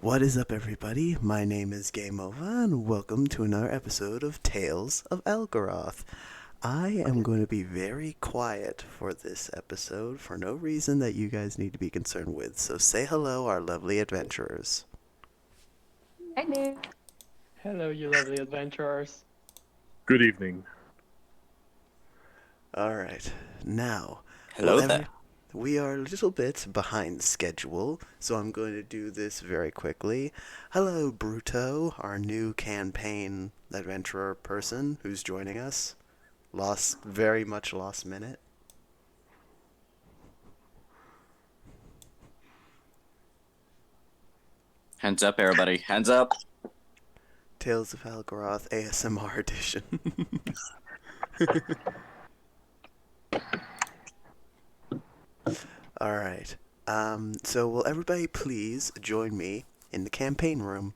What is up, everybody? My name is Game Over, and welcome to another episode of Tales of Algerath. I am going to be very quiet for this episode for no reason that you guys need to be concerned with, so say hello, our lovely adventurers. Hello. Hello, you lovely adventurers. Good evening. Alright, now, Hello there. we are a little bit behind schedule, so I'm going to do this very quickly. Hello, Bruto, our new campaign adventurer person who's joining us. Very much last minute. Hands up, everybody. Hands up. Tales of Algerath ASMR edition. Alright. So will everybody please join me in the campaign room?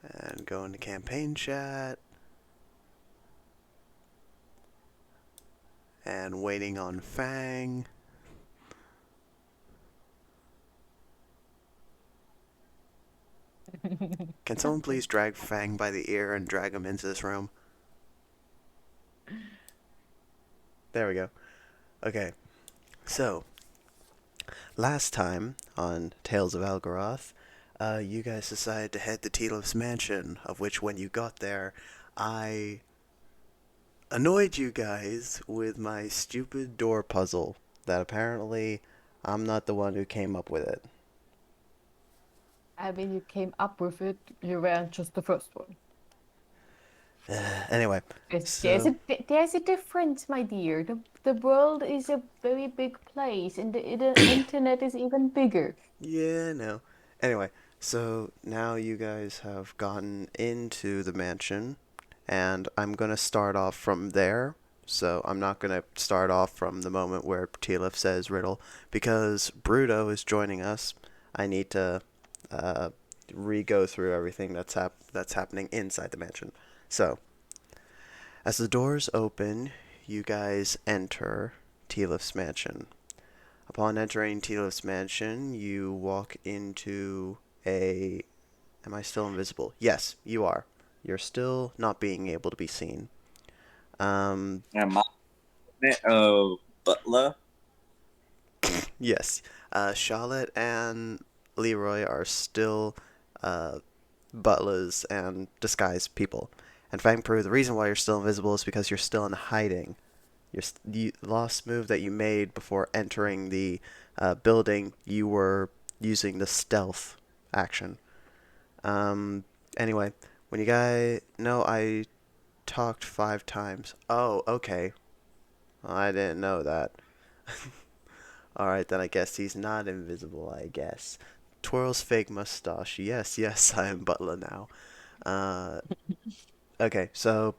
And go into campaign chat. And waiting on Fang. Can someone please drag Fang by the ear and drag him into this room? There we go. Okay. So, last time on Tales of Algerath, you guys decided to head to Telif's mansion, of which when you got there, I annoyed you guys with my stupid door puzzle that apparently I'm not the one who came up with it. I mean, you came up with it. You weren't just the first one. Anyway, There's a difference, my dear. The world is a very big place, and the internet is even bigger. yeah, no. Anyway, so now you guys have gotten into the mansion, and I'm gonna start off from there. So I'm not gonna start off from the moment where Telif says riddle, because Bruto is joining us. I need to re-go through everything that's happening inside the mansion. So, as the doors open, you guys enter Telif's mansion. Upon entering Telif's mansion, you walk into a... Am I still invisible? Yes, you are. You're still not being able to be seen. Yeah, Butler. Yes. Charlotte and Leroy are still butlers and disguised people. And Fang Pru, the reason why you're still invisible is because you're still in hiding. The last move that you made before entering the building, you were using the stealth action. Anyway, when you guys... No, I talked 5 times. Oh, okay. Well, I didn't know that. Alright, then I guess he's not invisible, I guess. Twirls fake mustache. Yes, yes, I am Butler now. Uh, okay, so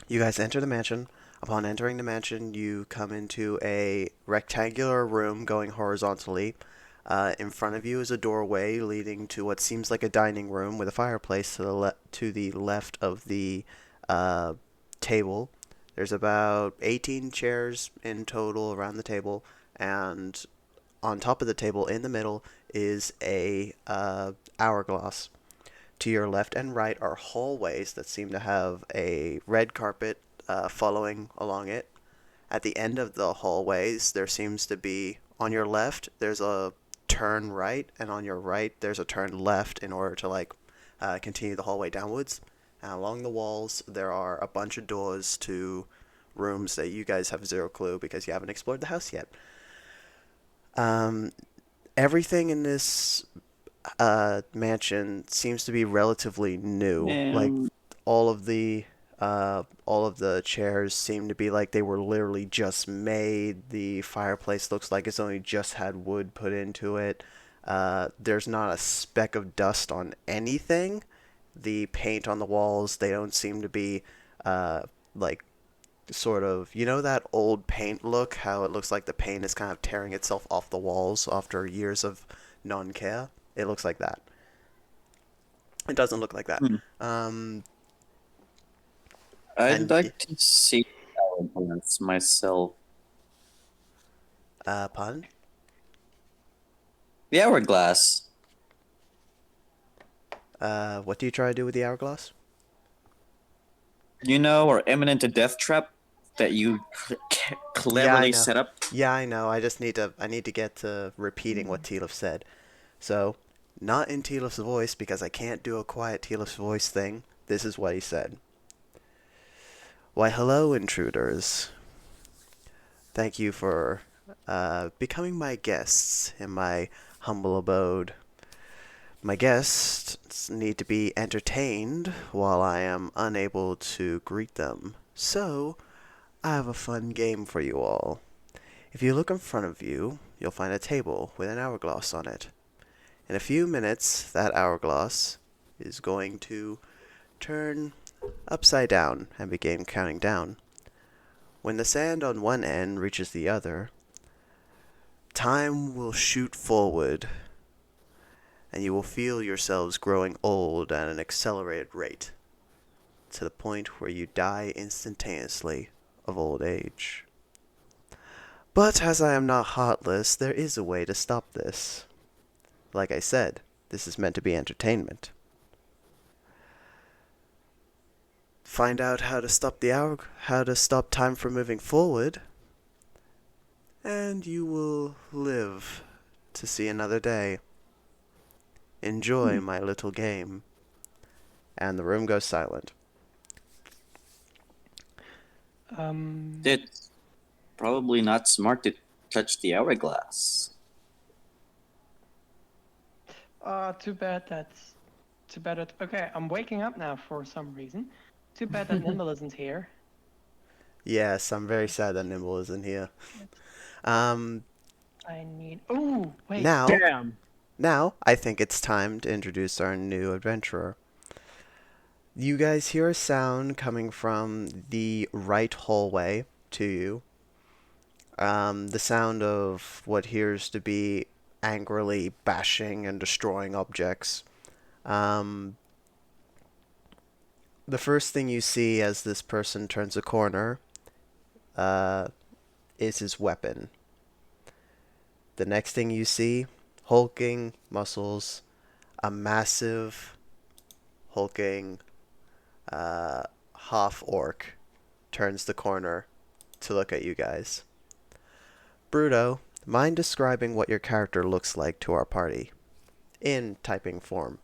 you guys enter the mansion. Upon entering the mansion, you come into a rectangular room going horizontally. In front of you is a doorway leading to what seems like a dining room with a fireplace to the left of the table. There's about 18 chairs in total around the table, and on top of the table in the middle is a hourglass. To your left and right are hallways that seem to have a red carpet following along it. At the end of the hallways, there seems to be, on your left, there's a turn right, and on your right, there's a turn left in order to continue the hallway downwards. And along the walls, there are a bunch of doors to rooms that you guys have zero clue because you haven't explored the house yet. Everything in this mansion seems to be relatively new. Like all of the chairs seem to be like they were literally just made. The fireplace looks like it's only just had wood put into it. There's not a speck of dust on anything. The paint on the walls, they don't seem to be like sort of, you know, that old paint look, how it looks like the paint is kind of tearing itself off the walls after years of non-care. It looks like that. It doesn't look like that. Hmm. I'd And like to see hourglass myself. pardon? The hourglass. What do you try to do with the hourglass? You know, our imminent death trap that you Yeah, I cleverly know. set up. Yeah, I know. I need to get to repeating what Telif said. So, not in Telif's voice because I can't do a quiet Telif's voice thing. This is what he said. Why, hello, intruders. Thank you for becoming my guests in my humble abode. My guests need to be entertained while I am unable to greet them. So, I have a fun game for you all. If you look in front of you, you'll find a table with an hourglass on it. In a few minutes, that hourglass is going to turn upside down and begin counting down. When the sand on one end reaches the other, time will shoot forward, and you will feel yourselves growing old at an accelerated rate, to the point where you die instantaneously of old age. But as I am not heartless, there is a way to stop this. Like I said, this is meant to be entertainment. Find out how to stop time from moving forward, and you will live to see another day. Enjoy my little game. And the room goes silent. It's probably not smart to touch the hourglass. Too bad that's too bad that okay, I'm waking up now for some reason. Too bad that Nimble isn't here. Yes, I'm very sad that Nimble isn't here. Um, I need Oh wait. now, Damn. now, I think it's time to introduce our new adventurer. You guys hear a sound coming from the right hallway to you. The sound of what appears to be angrily bashing and destroying objects. Um, the first thing you see as this person turns a corner is his weapon. The next thing you see, hulking muscles, a massive hulking half orc turns the corner to look at you guys. Bruto, mind describing what your character looks like to our party? In typing form,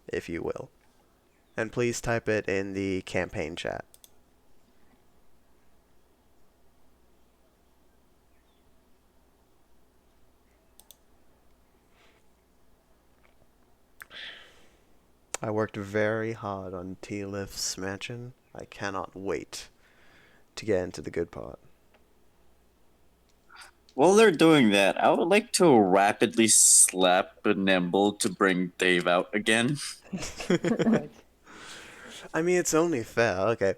if you will. And please type it in the campaign chat. I worked very hard on Telif's mansion. I cannot wait to get into the good part. While they're doing that, I would like to rapidly slap a Nimble to bring Dave out again. Right. I mean, it's only fair. Okay.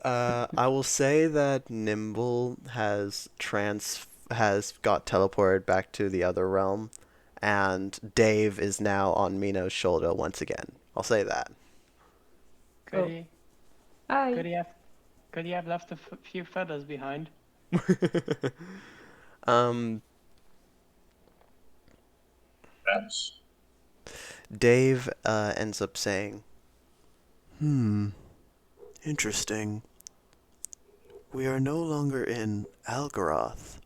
I will say that Nimble has got teleported back to the other realm, and Dave is now on Mino's shoulder once again. I'll say that. Could Oh. he Hi. could he have left a few feathers behind? um, Perhaps. Dave ends up saying, interesting. We are no longer in Algerath.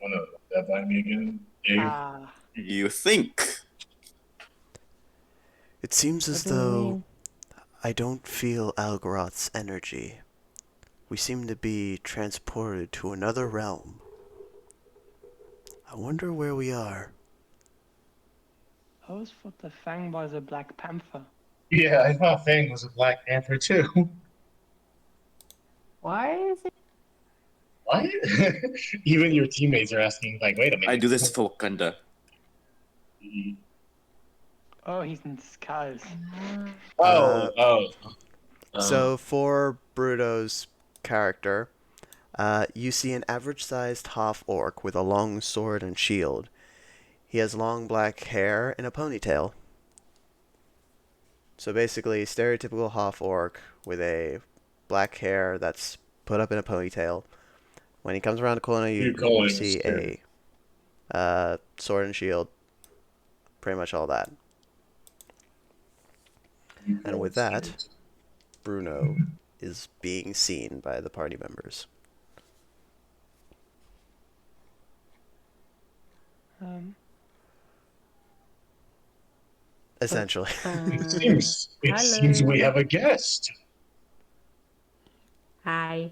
Wanna that find me again, Dave? Ah, You think? It seems What as do you though mean? I don't feel Algerath's energy. We seem to be transported to another realm. I wonder where we are. I always thought the Fang was a Black Panther. Yeah, I thought Fang was a Black Panther too. Why is it? What? Even your teammates are asking, like, wait a minute. I do this for Kanda. Oh, he's in disguise. Uh, Oh. So for Bruto's character, you see an average-sized half-orc with a long sword and shield. He has long black hair and a ponytail. So basically, stereotypical half orc with a black hair that's put up in a ponytail. When he comes around the corner, You're you calling see scary. a sword and shield. Pretty much all that. You And calling with that, scary. Bruno is being seen by the party members. Um, Essentially. It seems we Hello. have a guest. Hi.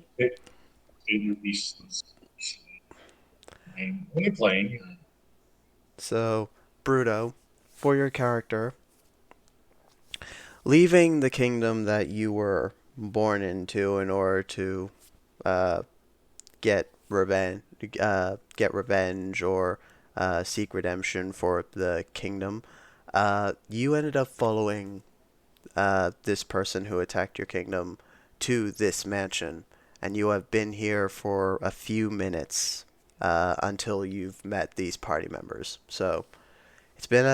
I'm only playing. So, Bruno, for your character, leaving the kingdom that you were born into in order to uh, get revenge or seek redemption for the kingdom, you ended up following this person who attacked your kingdom to this mansion, and you have been here for a few minutes until you've met these party members. So it's been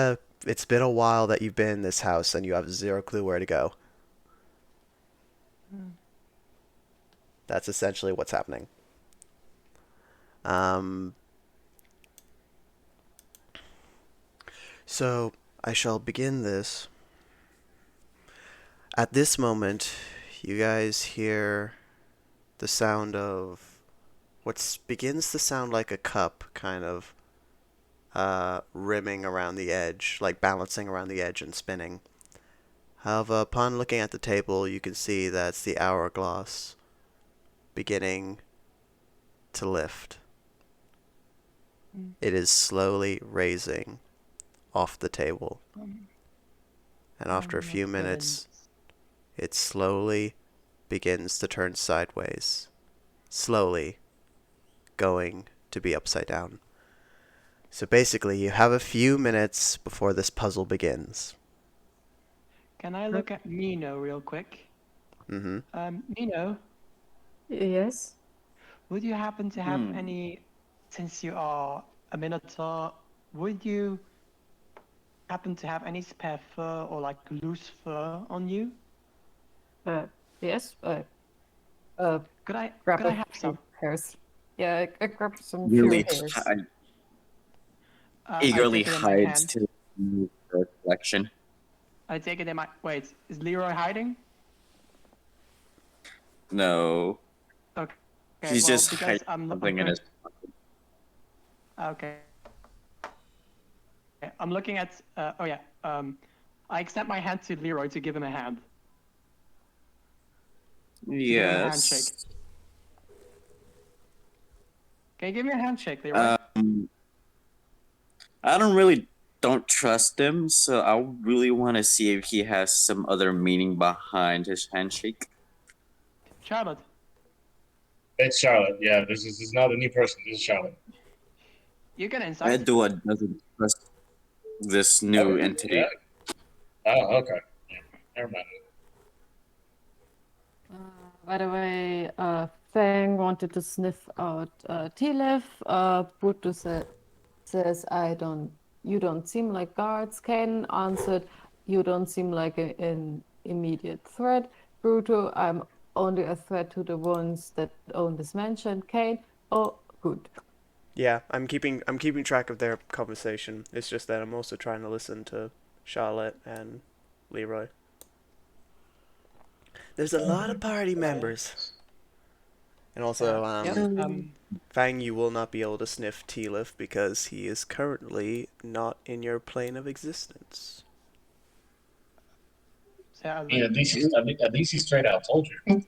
a while that you've been in this house, and you have zero clue where to go. That's essentially what's happening. Um, so I shall begin this. At this moment, you guys hear the sound of what begins to sound like a cup, kind of rimming around the edge, like balancing around the edge and spinning. However, upon looking at the table, you can see that's the hourglass beginning to lift. Mm. It is slowly raising off the table, and after a my few minutes, it slowly begins to turn sideways, slowly going to be upside down. So basically, you have a few minutes before this puzzle begins. Can I look at Mino real quick? Mm-hmm. Mino, Yes. would you happen to have any, since you are a minotaur, would you happen to have any spare fur or like loose fur on you? Yes. Could I Grab could a I have few some? hairs. Yeah, I grabbed some few Really hairs. I eagerly take it in my hides hand. to her collection. I take it in my. Wait, is Leroy hiding? No, Okay. he's Well, just because hiding I'm something in his pocket. okay. I'm looking at. Oh yeah. I extend my hand to Leroy to give him a hand. To give him a handshake. Yes. Can you give me a handshake, Leroy? I don't trust him, so I really want to see if he has some other meaning behind his handshake. Charlotte. It's Charlotte. Yeah, this is not a new person. This is Charlotte. You get insight. Edward doesn't trust this new entity. Yeah. Oh, okay. Yeah, never mind. By the way, Fang wanted to sniff out Telif. Brutus says, you don't seem like guards. Kane answered, you don't seem like an immediate threat. Bruto, I'm only a threat to the ones that own this mansion. Kane, oh, good. Yeah, I'm keeping track of their conversation. It's just that I'm also trying to listen to Charlotte and Leroy. There's a lot of party members. And also, Fang, you will not be able to sniff Telif because he is currently not in your plane of existence. So I Yeah, at least he straight out told you.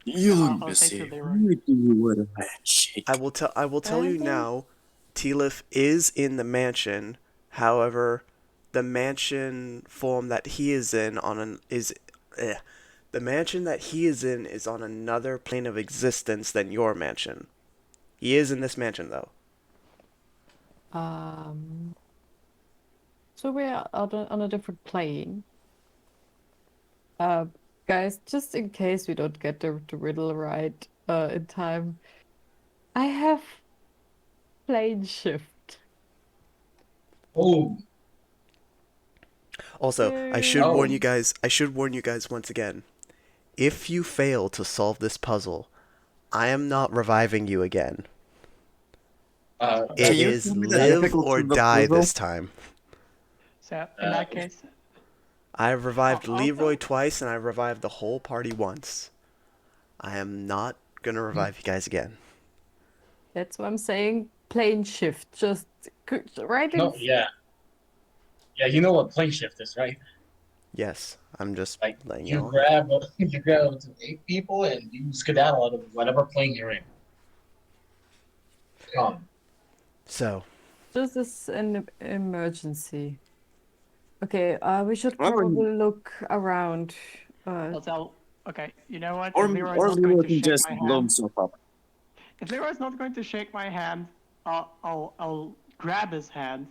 You I'll say to missy. Leroy. You do what a handshake. I will tell you now, Telif is in the mansion. However, the mansion form that he is in the mansion that he is in is on another plane of existence than your mansion. He is in this mansion though. So we're on a different plane. Guys, just in case we don't get the riddle right in time, I have plane shift. Oh, Also, I should Oh. warn you guys. I should warn you guys once again. If you fail to solve this puzzle, I am not reviving you again. Can It you is tell me the live difficulty or of the die puzzle? this time. So in that case, I've revived I'll Leroy go. twice, and I revived the whole party once. I am not gonna revive you guys again. That's what I'm saying. Plane shift. Just right in. No, yeah. Yeah, you know what plane shift is, right? Yes, I'm just Like, letting you y'all. grab you grab 8 people and you skedaddle out of whatever plane you're in. Come. So, Just as an emergency. Okay, we should Or probably look around. I'll tell. Okay, you know what? or If Leroy's or not going Leroy to can shake just my blow hand, himself up. if Leroy's not going to shake my hand, I'll grab his hand,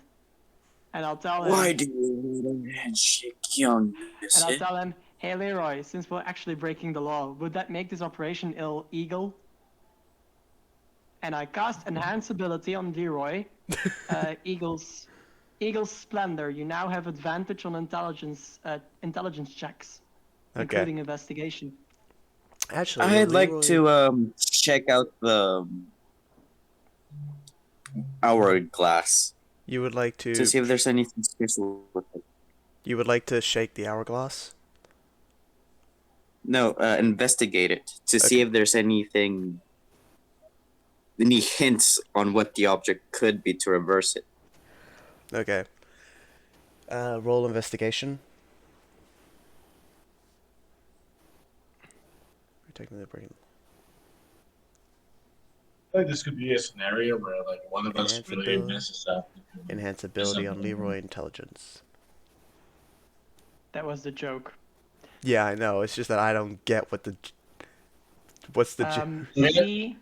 and I'll tell him. Why do you need a handshake, young And I'll Missy? tell him, hey Leroy, since we're actually breaking the law, would that make this operation illegal? And I cast Enhance ability on Leroy. Eagle's Splendor. You now have advantage on intelligence checks, okay. including investigation. Actually, I'd like Leroy- to check out the hourglass You would like to see if there's anything special with it. You would like to shake the hourglass? No, investigate it to see Okay. if there's any hints on what the object could be to reverse it. Okay. Roll investigation. We're taking the break. I feel like this could be a scenario where like one of us Enhance really ability. messes up. Enhance ability on Leroy intelligence. That was the joke. Yeah, I know. It's just that I don't get what the. What's the.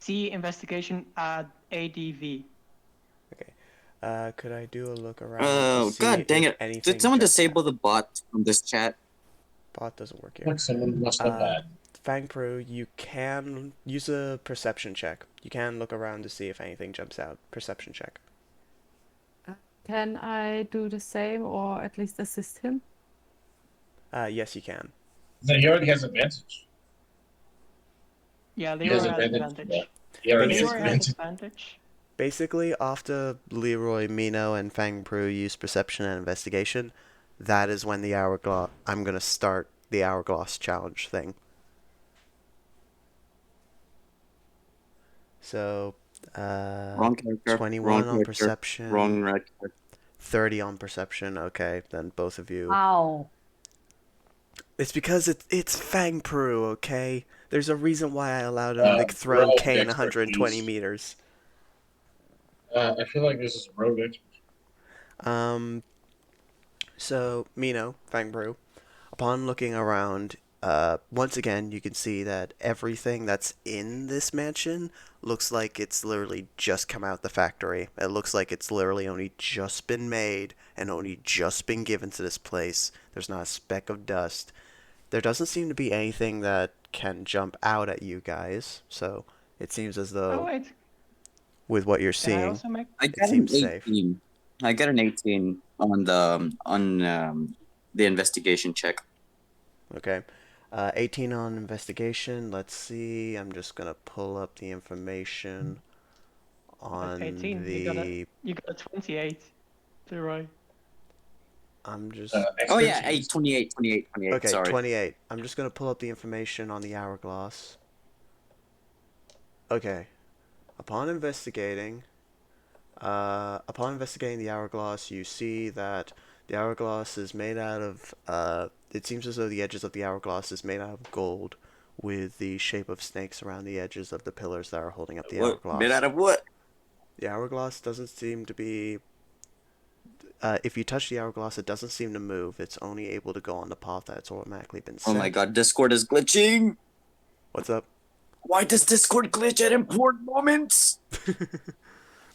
C investigation ADV. Could I do a look around? Oh, to see god dang if it. anything Did someone jumps disable out? the bot from this chat? Bot doesn't work here. Like someone must have had. Fang Pro, you can use a perception check. You can look around to see if anything jumps out. Perception check. Can I do the same or at least assist him? Yes, you can. Then he already has advantage. Yeah, He has Leroy has advantage. advantage. Yeah. He already has Leroy has advantage. advantage. Basically, after Leroy, Mino, and Fang Pro use perception and investigation, that is when the hourglass. I'm gonna start the hourglass challenge thing. So, Wrong character. 21 wrong on character, perception, Wrong character. 30 on perception. Okay, then both of you. Ow. It's because it's Fang Pro, okay? There's a reason why I allowed him to throw rogue Kane expertise. 120 meters. I feel like this is rogue expert. So, Mino, Fang Pro, upon looking around, once again, you can see that everything that's in this mansion looks like it's literally just come out the factory. It looks like it's literally only just been made and only just been given to this place. There's not a speck of dust. There doesn't seem to be anything that can jump out at you guys, so it seems as Oh though, wait, with what you're can I seeing, also make? I got an seems safe. 18. I got an 18 on the investigation check. Okay. 18 on investigation. Let's see. I'm just gonna pull up the information on 18. the. You got a 28, Leroy. I'm just. Oh yeah, Expertise. 28, 28, 28. Okay, Sorry. 28. I'm just gonna pull up the information on the hourglass. Okay. Upon investigating the hourglass, you see that the hourglass is made out of. It seems as though the edges of the hourglass is made out of gold, with the shape of snakes around the edges of the pillars that are holding up the What? hourglass. Made out of what? The hourglass doesn't seem to be. If you touch the hourglass, it doesn't seem to move. It's only able to go on the path that's automatically been set. Oh my god, Discord is glitching. What's up? Why does Discord glitch at important moments?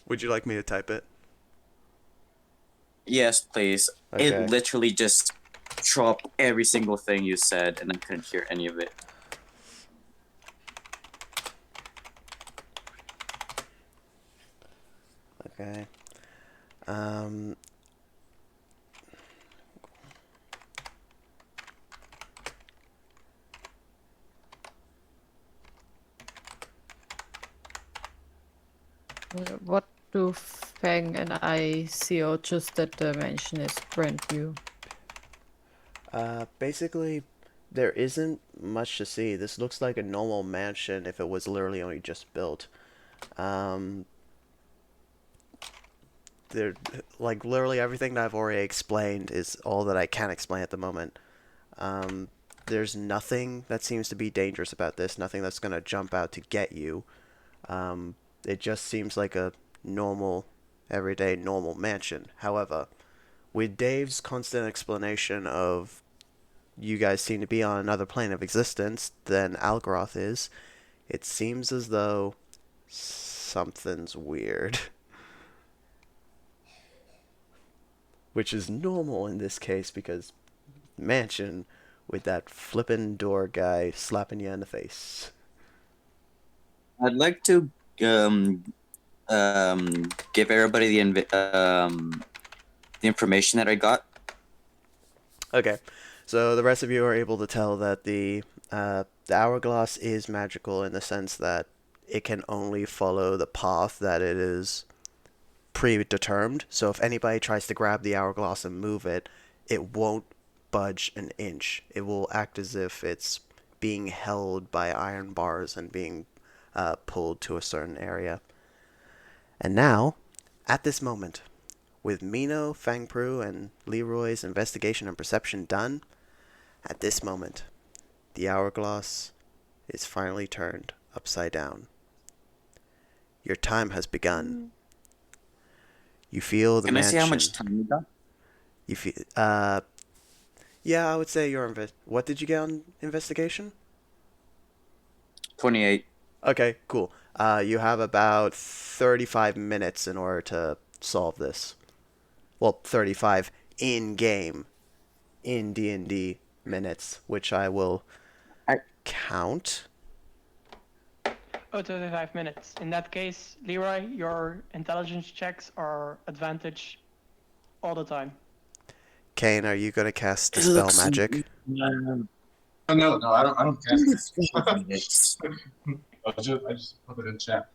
Would you like me to type it? Yes, please. Okay. It literally just chopped every single thing you said, and I couldn't hear any of it. Okay. What do Fang and I see, or just that the mansion is brand new? Basically, there isn't much to see. This looks like a normal mansion if it was literally only just built. Um, there, like literally everything that I've already explained is all that I can explain at the moment. Um, there's nothing that seems to be dangerous about this. Nothing that's gonna jump out to get you. Um, it just seems like a normal, everyday, normal mansion. However, with Dave's constant explanation of you guys seem to be on another plane of existence than Algerath is, it seems as though something's weird. Which is normal in this case because mansion with that flippin' door guy slapping you in the face. I'd like to um give everybody the information that I got. Okay, so the rest of you are able to tell that the hourglass is magical in the sense that it can only follow the path that it is predetermined. So if anybody tries to grab the hourglass and move it, it won't budge an inch. It will act as if it's being held by iron bars and being pulled to a certain area. And now, at this moment, with Mino, Fangpru, and Leroy's investigation and perception done, at this moment, the hourglass is finally turned upside down. Your time has begun. You feel the Can I see how mansion. much time we got? You feel. Yeah, I would say your What did you get on investigation? 28. Okay, cool. You have about 35 minutes in order to solve this. Well, 35 in game, in D&D minutes, which I will I- count. Oh, 35 minutes. In that case, Leroy, your intelligence checks are advantage all the time. Kane, are you gonna cast It Dispel looks Magic? Oh, no, I don't cast this. minutes. I just put it in chat.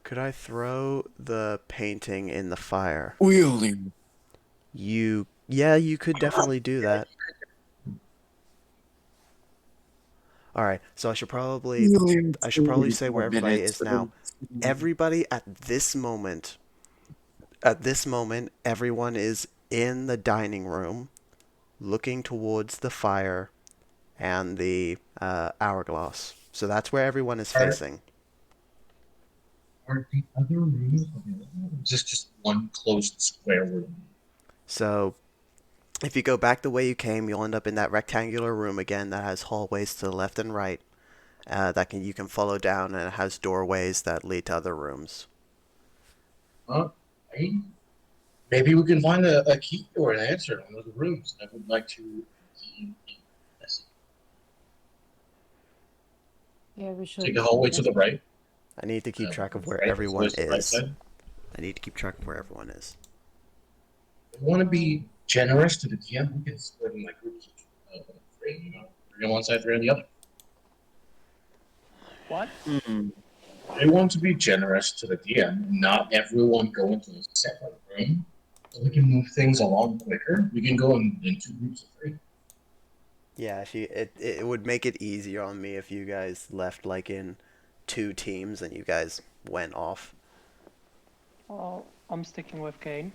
Could I throw the painting in the fire? Wheeling. Yeah, you could definitely do that. Alright, so I should probably say where everybody is now. Everybody at this moment, everyone is in the dining room, looking towards the fire and the hourglass. So that's where everyone is facing. Are the other rooms available? Just one closed square room? So if you go back the way you came, you'll end up in that rectangular room again that has hallways to the left and right. You can follow down, and it has doorways that lead to other rooms. Hey, maybe we can find a key or an answer in one of the rooms. I would like to Yeah, we should. take the hallway to the right. I need to keep track of where Right, everyone always the right is. side. I need to keep track of where everyone is. If we want to be generous to the DM, we can split in like groups of three, you know, three on one side, three on the other. What? I want to be generous to the DM, not everyone go into a separate room, so we can move things along quicker. We can go in two groups of three. Yeah, it would make it easier on me if you guys left like in two teams and you guys went off. Oh, I'm sticking with Kane.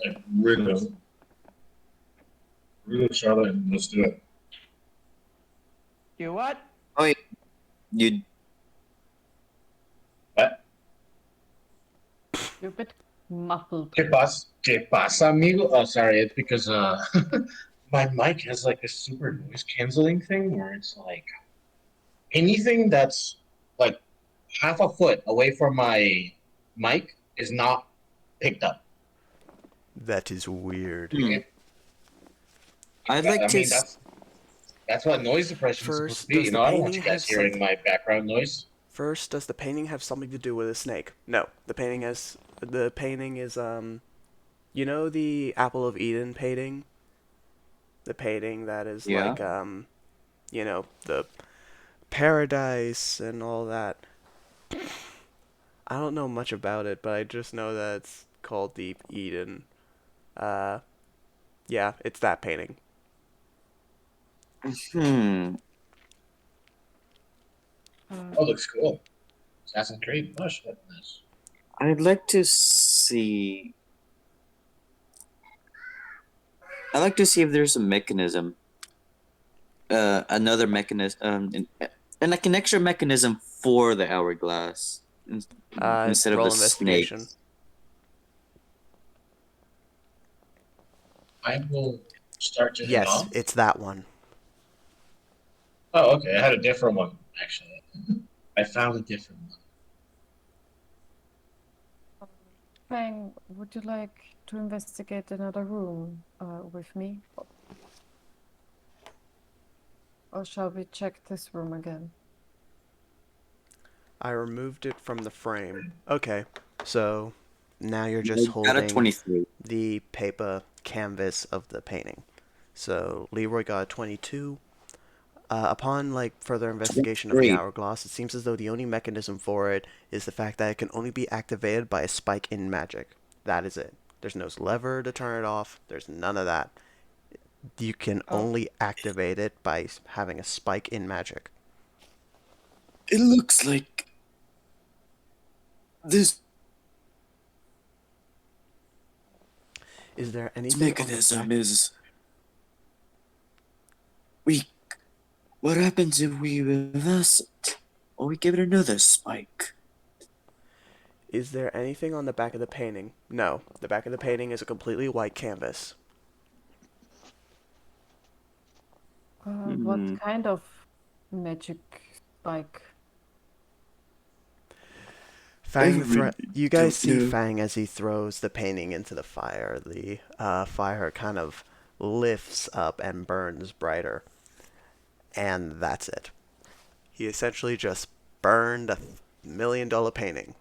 Like really, Charlotte, let's do it. You what? Oh, wait. You What? Stupid muffled. ¿Qué pasa, amigo? Oh, sorry, it's because my mic has like a super noise canceling thing where it's like anything that's like half a foot away from my mic is not picked up. That is weird. I'd like I to. mean, that's what noise suppression is supposed to First, be. does You the know, I don't want painting you guys have hearing something? my background noise. First, does the painting have something to do with a snake? No, the painting is you know the Apple of Eden painting? The painting that is Yeah. like you know, the paradise and all that. I don't know much about it, but I just know that it's called Deep Eden. Uh, yeah, it's that painting. Hmm. Oh, looks cool. Assassin's Creed. Oh, shit. Nice. I'd like to see. I'd like to see if there's a mechanism, another mechanism, and like an extra mechanism for the hourglass instead of a Roll snake. investigation. I will start to head Yes, off. it's that one. Oh, okay. I had a different one, actually. I found a different one. Fang, would you like to investigate another room with me? Or shall we check this room again? I removed it from the frame. Okay, so now you're just I got a holding 23. the paper canvas of the painting. So Leroy got a 22. Upon further investigation of the 23. hourglass, it seems as though the only mechanism for it is the fact that it can only be activated by a spike in magic. That is it. There's no lever to turn it off. There's none of that. You can Oh, only activate it by having a spike in magic. It looks like this Is there anything on the mechanism back? is weak. What happens if we reverse it? Or we give it another spike? Is there anything on the back of the painting? No. The back of the painting is a completely white canvas. what Hmm. kind of magic spike? I Fang really you guys don't see know. Fang as he throws the painting into the fire. The fire kind of lifts up and burns brighter. And that's it. He essentially just burned a $1 million painting.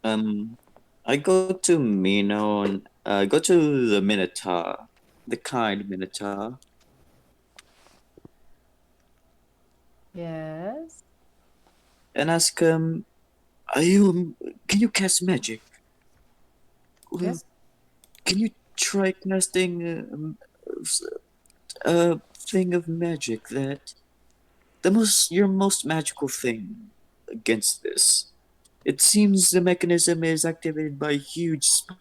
I go to Mino and go to the Minotaur, the kind Minotaur, Yes. and ask him, "Are you? Can you cast magic? Well, Yes. can you try casting a thing of magic that your most magical thing against this? It seems the mechanism is activated by a huge spike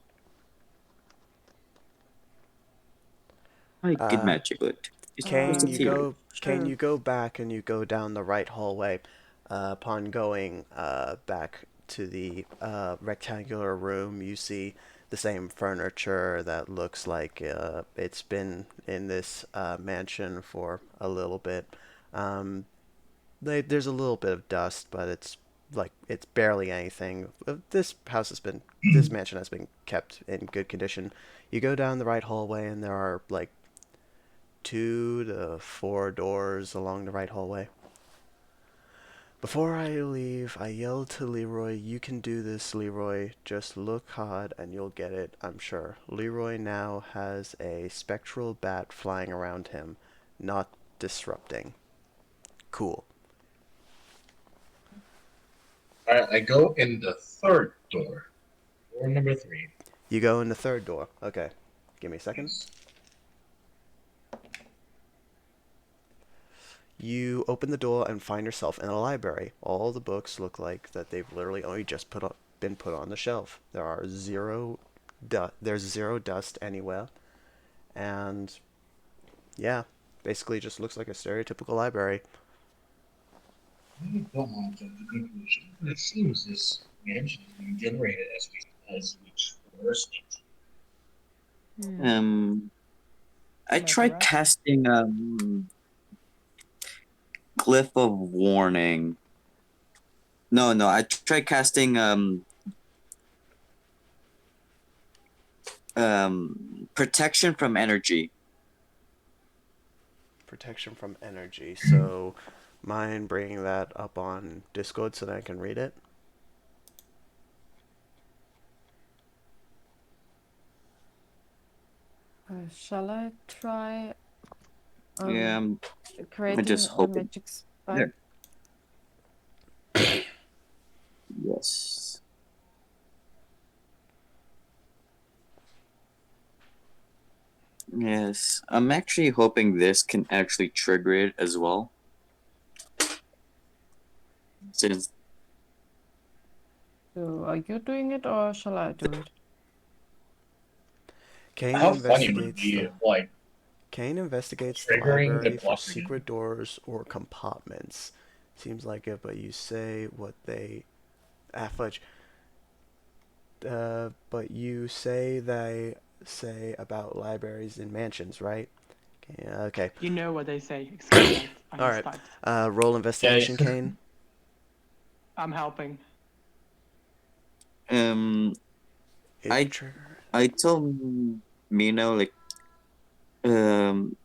in Uh, magic, but it's just a Can you theory." go? Can Sure. you go back and you go down the right hallway? Upon going back to the rectangular room, you see the same furniture that looks like it's been in this mansion for a little bit. Um, there's a little bit of dust, but it's barely anything. This mansion has been kept in good condition. You go down the right hallway, and there are 2 to 4 doors along the right hallway. Before I leave, I yell to Leroy, "You can do this, Leroy. Just look hard and you'll get it, I'm sure." Leroy now has a spectral bat flying around him, not disrupting. Cool. All right, I go in the third door. Door number 3. You go in the third door. Okay. Give me a second. Yes. You open the door and find yourself in a library. All the books look like that they've literally only just been put on the shelf. There's zero dust anywhere, and yeah, basically just looks like a stereotypical library. I don't want to jump to conclusion, but it seems this mansion is being generated as we traverse it. Um, I Like a tried rat. casting Glyph of Warning. No, I tried casting Protection from Energy. Protection from energy. So, mind bringing that up on Discord so that I can read it? Shall I try Yeah, I'm creating just a hoping. magic spike? There. Yeah. Yes, I'm actually hoping this can actually trigger it as well. Since So are you doing it or shall I do it? Kane How funny would it investigates be the if, like, Kane investigates the triggering the library for clock again? secret doors or compartments. Seems like it, but you say what they fudge. But you say they say about libraries in mansions, right? Yeah, okay. You know what they say. Excuse that. I All right. mistyped. Roll Yeah. investigation, Kane. I'm helping. um, It I trigger. I told Mino like um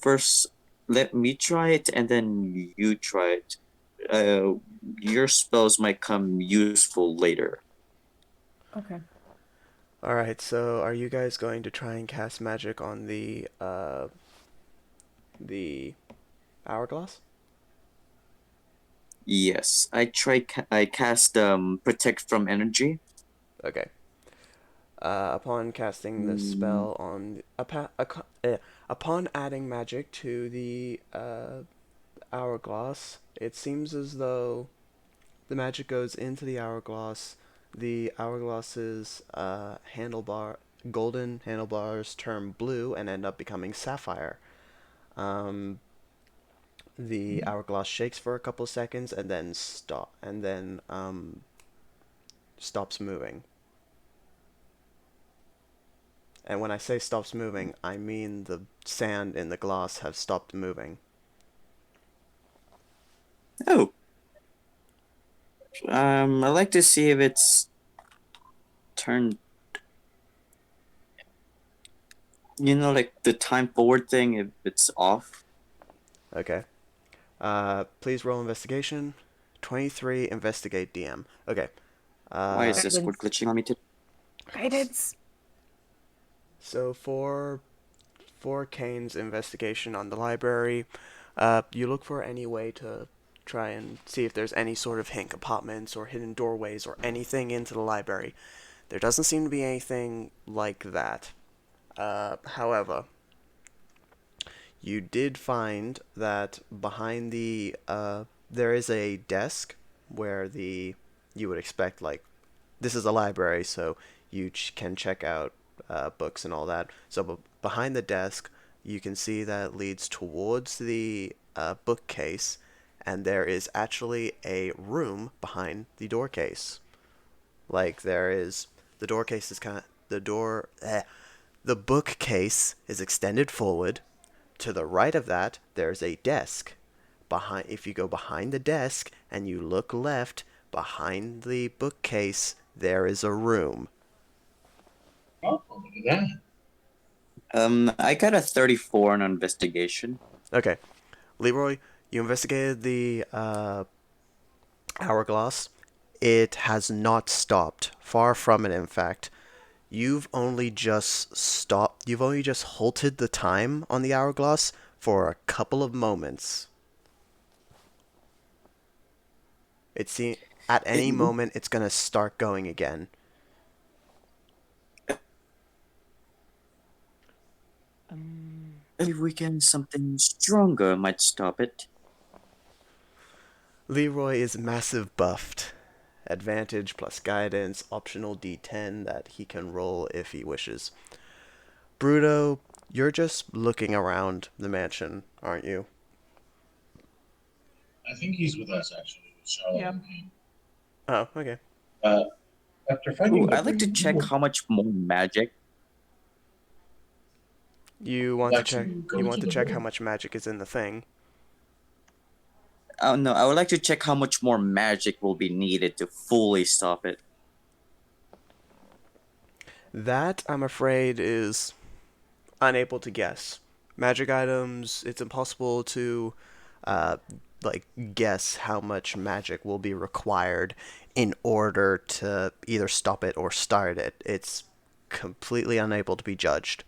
first let me try it and then you try it. Uh, your spells might come useful later. Okay. All right. So, are you guys going to try and cast magic on the hourglass? Yes, I cast protect from energy. Okay. Upon casting the Mm, spell on upon adding magic to the hourglass, it seems as though the magic goes into the hourglass. The hourglass's golden handlebars turn blue and end up becoming sapphire. Um, the hourglass shakes for a couple seconds and then stops moving. And when I say stops moving, I mean the sand in the glass have stopped moving. oh, I like to see if it's turned. You know, like the time forward thing, if it's off. Okay. Please roll investigation. 23, investigate DM. Okay. Why is Uh, this word Guidance. glitching on me today? Guidance. so for Kane's investigation on the library, you look for any way to try and see if there's any sort of hidden compartments or hidden doorways or anything into the library. There doesn't seem to be anything like that. However, you did find that behind there is a desk where you would expect, like, this is a library, so you can check out books and all that. So behind the desk, you can see that it leads towards the bookcase, and there is actually a room behind the door case. Like, there is the door case is kind of the bookcase is extended forward. To the right of that, there's a desk. If you go behind the desk and you look left, behind the bookcase, there is a room. Oh, look at that. I got a 34 on investigation. Okay, Leroy, you investigated the hourglass. It has not stopped. Far from it, in fact. You've only just halted the time on the hourglass for a couple of moments. It seems at any It, moment it's gonna start going again. every weekend, something stronger might stop it. Leroy is massive buffed. Advantage plus guidance, optional D10 that he can roll if he wishes. Bruto, you're just looking around the mansion, aren't you? I think he's with us, actually, with Charlotte Yep. and Kane. Oh, okay. Uh, after Ooh, finding the I'd like to room, check how much more magic. You we'll want to check? actually You go want to to the check how room. much magic is in the thing? Oh no, I would like to check how much more magic will be needed to fully stop it. That, I'm afraid, is unable to guess. Magic items, it's impossible to, uh, like, guess how much magic will be required in order to either stop it or start it. It's completely unable to be judged.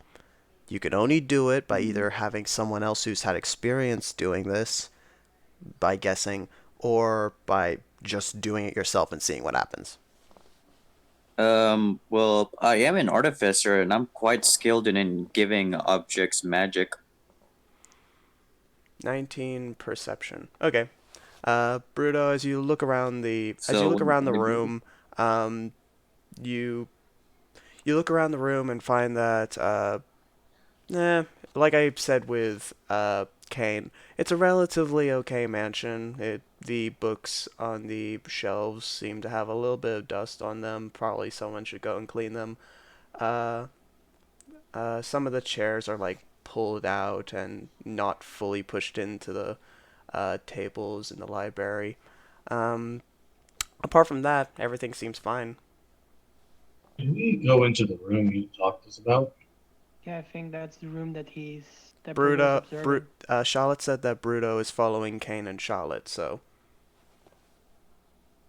You can only do it by either having someone else who's had experience doing this, by guessing, or by just doing it yourself and seeing what happens? Well, I am an artificer and I'm quite skilled in giving objects magic. 19 perception. Okay. Bruto, as you So, look around the room, um, you you look around the room and find that, like I said with Kane, it's a relatively okay mansion. The books on the shelves seem to have a little bit of dust on them. Probably someone should go and clean them. Uh, some of the chairs are like pulled out and not fully pushed into the tables in the library. Um, Apart from that, everything seems fine. Can we go into the room you talked to us about? Yeah, I think that's the room that Bruno is observing. Charlotte said that Bruto is following Kane and Charlotte, so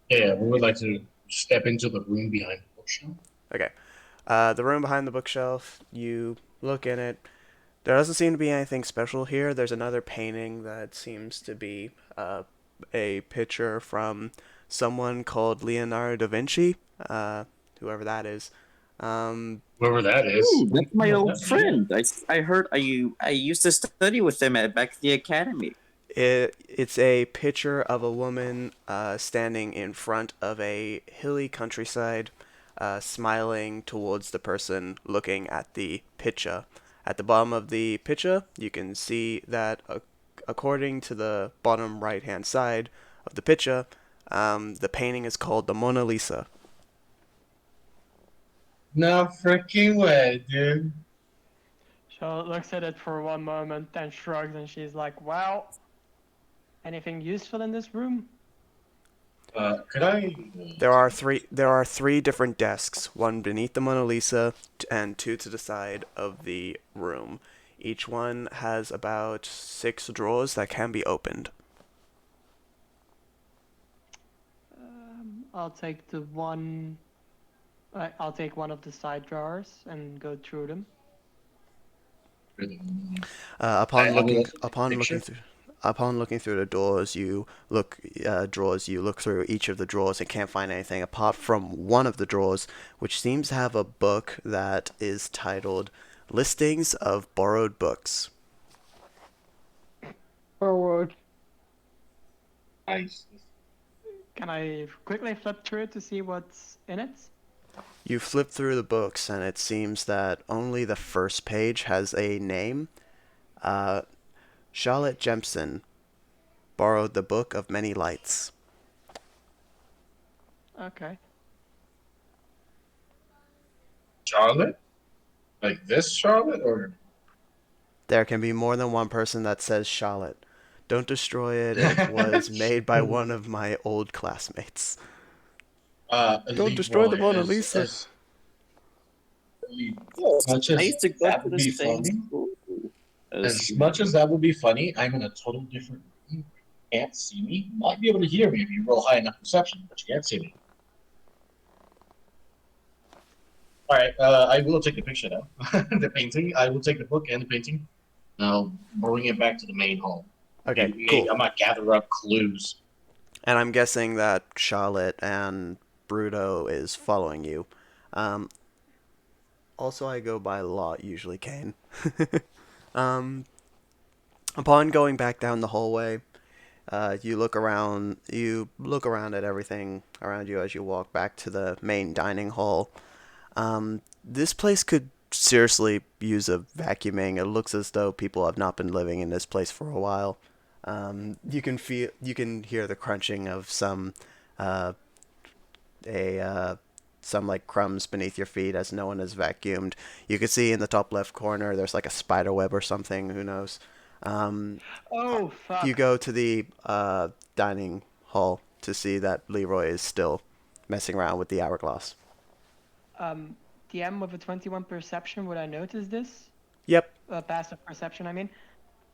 Yeah, we would like to step into the room behind the bookshelf. okay. The room behind the bookshelf, you look in it. There doesn't seem to be anything special here. There's another painting that seems to be a picture from someone called Leonardo da Vinci, whoever that is. Um, Whoever that is. ooh, that's my No, old that's friend. I heard I used to study with him back at the academy. it's a picture of a woman standing in front of a hilly countryside, smiling towards the person looking at the picture. At the bottom of the picture, you can see that according to the bottom right hand side of the picture, the painting is called the Mona Lisa. No freaking way, dude. Charlotte looks at it for one moment, then shrugs, and she's like, "Well, anything useful in this room?" Could I? There are three different desks, one beneath the Mona Lisa and two to the side of the room. Each one has about 6 drawers that can be opened. I'll take the one. I'll take one of the side drawers and go through them. Upon I will looking also take a picture. upon looking through the doors, you look drawers. You look through each of the drawers and can't find anything apart from one of the drawers, which seems to have a book that is titled "Listings of Borrowed Books." Forward. Nice. Can I quickly flip through it to see what's in it? You flip through the books, and it seems that only the first page has a name. Uh, Charlotte Jemson borrowed the Book of Many Lights. Okay. Charlotte? Like this Charlotte, or? There can be more than one person that says Charlotte. Don't destroy it. It was made by one of my old classmates. Don't destroy the Leroy, Mona Lisa. Yes, much I as used to go that to would the be same funny, school. as much as that would be funny, I'm in a total different room. You can't see me. You might be able to hear me if you roll high enough perception, but you can't see me. All right, I will take the picture now. The painting. I will take the book and the painting. Now bring it back to the main hall. Okay, cool. I'm gonna gather up clues. And I'm guessing that Charlotte and Bruto is following you. Um, Also, I go by Lot, usually Kane. um, Upon going back down the hallway, you look around. You look around at everything around you as you walk back to the main dining hall. This place could seriously use a vacuuming. It looks as though people have not been living in this place for a while. You can hear the crunching of uh, a some like crumbs beneath your feet as no one has vacuumed. You can see in the top left corner there's like a spider web or something. Who knows? Um, Oh, you fuck. go to the dining hall to see that Leroy is still messing around with the hourglass. DM with a 21 perception, would I notice this? Yep. Passive perception, I mean.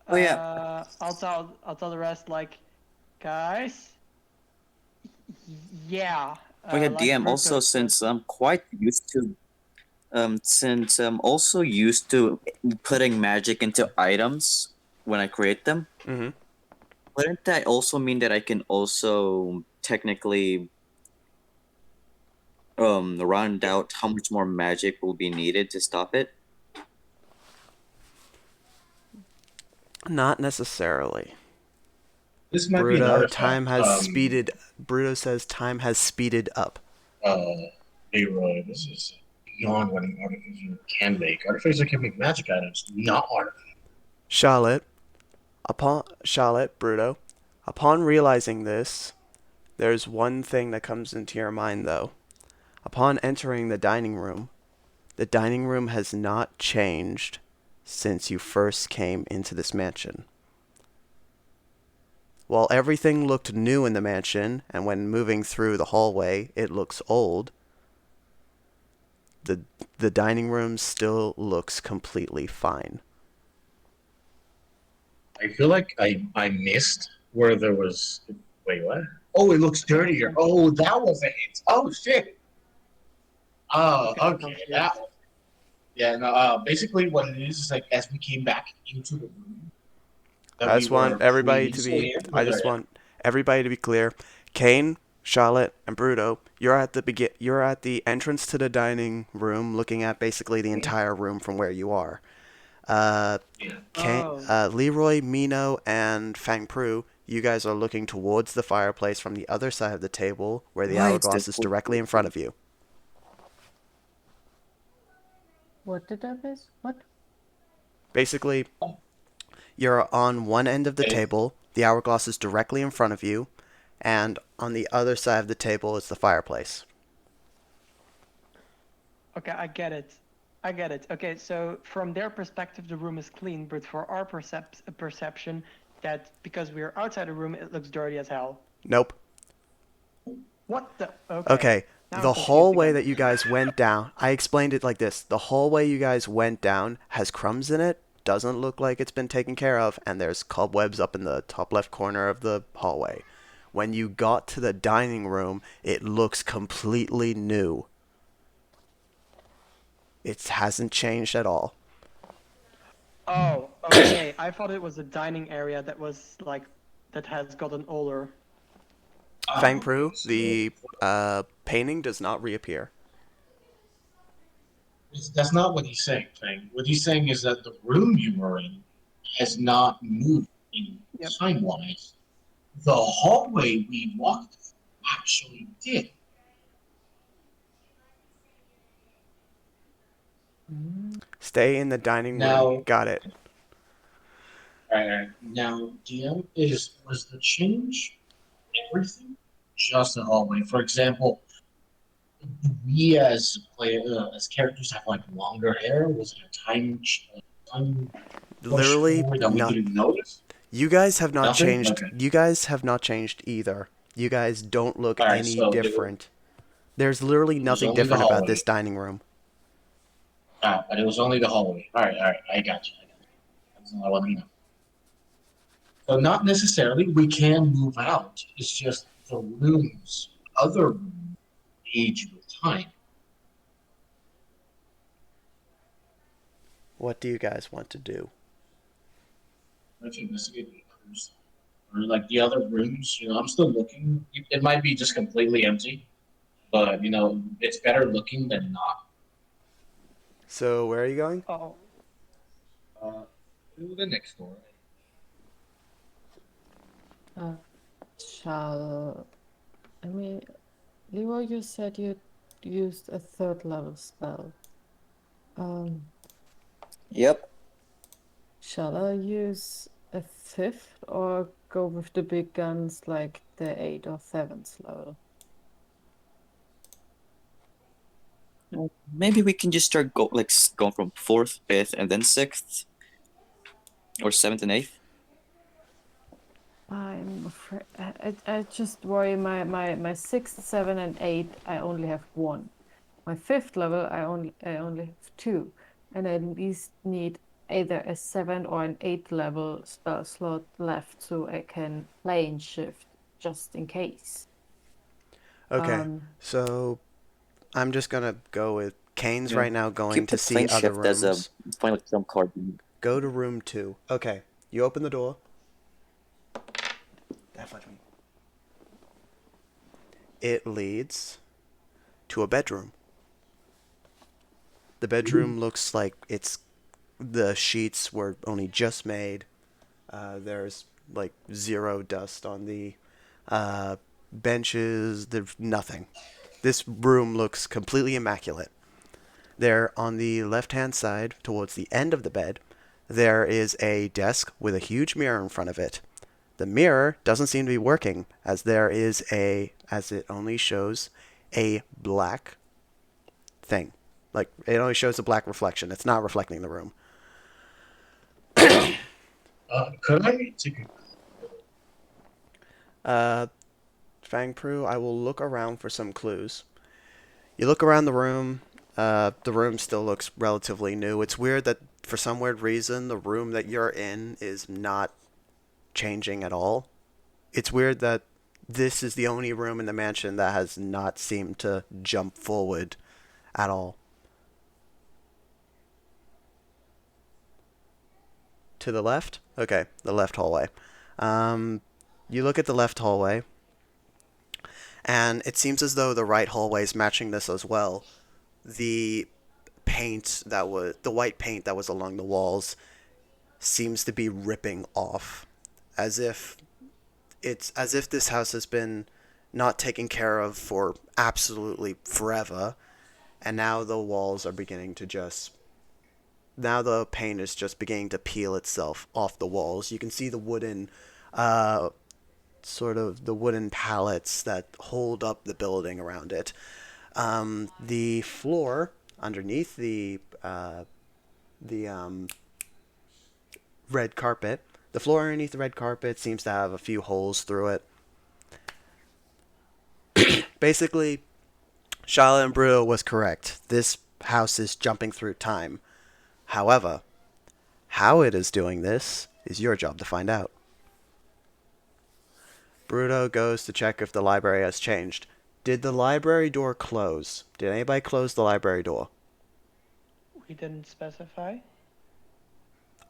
Oh yeah. I'll tell the rest, like, guys. Yeah. Oh yeah, Like DM. Bruto Also, said. since I'm quite used to, since I'm also used to putting magic into items when I create them. Mm-hmm. wouldn't that also mean that I can also technically round out how much more magic will be needed to stop it? Not necessarily. This might be an artifact. Bruto says time has speeded up. Leroy, this is beyond what an artificer can make. Artificer can make magic items, not artifacts. Bruto, upon realizing this, there's one thing that comes into your mind though. Upon entering the dining room has not changed since you first came into this mansion. While everything looked new in the mansion, and when moving through the hallway, it looks old, the dining room still looks completely fine. I feel like I missed where there was. Wait, what? Oh, it looks dirtier. Oh, that was a hint. Oh shit. Oh, okay. That. Yeah. No. Basically, what it is like as we came back into the room that we were previously in. I just want everybody to be clear. Kane, Charlotte, and Bruto, you're at the entrance to the dining room, looking at basically the entire room from where you are. Leroy, Mino, and Fang Pru, you guys are looking towards the fireplace from the other side of the table, where the hourglass is directly in front of you. What did I miss? What? Basically, you're on one end of the table, the hourglass is directly in front of you, and on the other side of the table is the fireplace. Okay, I get it. Okay, so from their perspective, the room is clean, but for our perception, that because we're outside the room, it looks dirty as hell. Nope. What the? Okay. Now The I'm confused hallway again. that you guys went down, I explained it like this. The hallway you guys went down has crumbs in it, doesn't look like it's been taken care of, and there's cobwebs up in the top left corner of the hallway. When you got to the dining room, it looks completely new. It hasn't changed at all. Oh, okay. I thought it was a dining area that was like that has gotten older. Fang Pru, the painting does not reappear. That's not what he's saying, Fang. What he's saying is that the room you were in has not moved in time-wise. The hallway we walked actually did. Stay in the dining room. Now, Got it. now, DM was the change everything? Just the hallway. For example, we as characters have like longer hair. Was it a time Literally that we didn't notice? You guys have not Nothing? changed. Okay. You guys have not changed either. You guys don't look Alright, any so different. There's literally was nothing only the different about hallway. this dining room. But it was only the hallway. All right, I got you. That's all I want to know. So not necessarily we can move out. It's just the rooms, other rooms, age with time. What do you guys want to do? Let's investigate the others. Or like the other rooms, I'm still looking. It might be just completely empty, but it's better looking than not. So where are you going? Oh, To the next door. Leroy, you said you used a third level spell. Yep. Shall I use a fifth or go with the big guns like the 8th or 7th level? Maybe we can just start going from 4th, 5th, and then 6th, or 7th and 8th. I'm afraid I just worry my 6th, 7, and 8. I only have 1. My 5th level I only have 2, and I at least need either a 7 or an 8 level spell slot left so I can plane shift just in case. Okay, so I'm just gonna go with Kane's right now going Keep to the see plane other shift as rooms. a final trump card. Go to room 2. Okay, you open the door. touch me. It leads to a bedroom. The bedroom looks like the sheets were only just made. There's like zero dust on the benches. There's nothing. This room looks completely immaculate. There, on the left-hand side, towards the end of the bed, there is a desk with a huge mirror in front of it. The mirror doesn't seem to be working, as it only shows a black thing. Like, it only shows a black reflection. It's not reflecting the room. Could I take Fang Pru, I will look around for some clues. You look around the room. The room still looks relatively new. It's weird that, for some weird reason, the room that you're in is not changing at all. It's weird that this is the only room in the mansion that has not seemed to jump forward at all. To the left? Okay, the left hallway. You look at the left hallway, and it seems as though the right hallway is matching this as well. The white paint that was along the walls seems to be ripping off, as if this house has been not taken care of for absolutely forever, and now the walls are beginning to now the paint is just beginning to peel itself off the walls. You can see the wooden the wooden pallets that hold up the building around it. The floor underneath the red carpet. The floor underneath the red carpet seems to have a few holes through it. Basically, Charlotte and Bruno was correct. This house is jumping through time. However, how it is doing this is your job to find out. Bruno goes to check if the library has changed. Did the library door close? Did anybody close the library door? We didn't specify.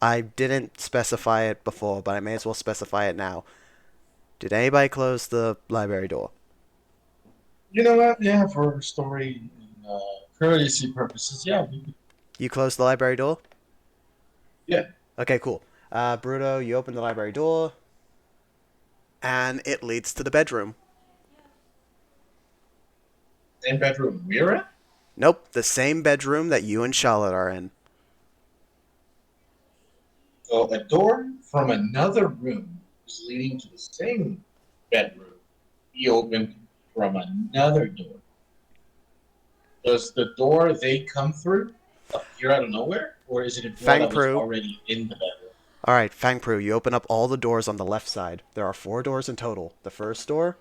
I didn't specify it before, but I may as well specify it now. Did anybody close the library door? You know what? Yeah, for story and courtesy purposes, yeah. You closed the library door? Yeah. Okay, cool. Bruno, you open the library door, and it leads to the bedroom. Same bedroom we're in? Nope, the same bedroom that you and Charlotte are in. So a door from another room is leading to the same bedroom. Be opened from another door. Does the door they come through appear out of nowhere, or is it a door Fang that was Pru. already in the bedroom? Alright, Fang Pru, you open up all the doors on the left side. There are 4 doors in total. The first door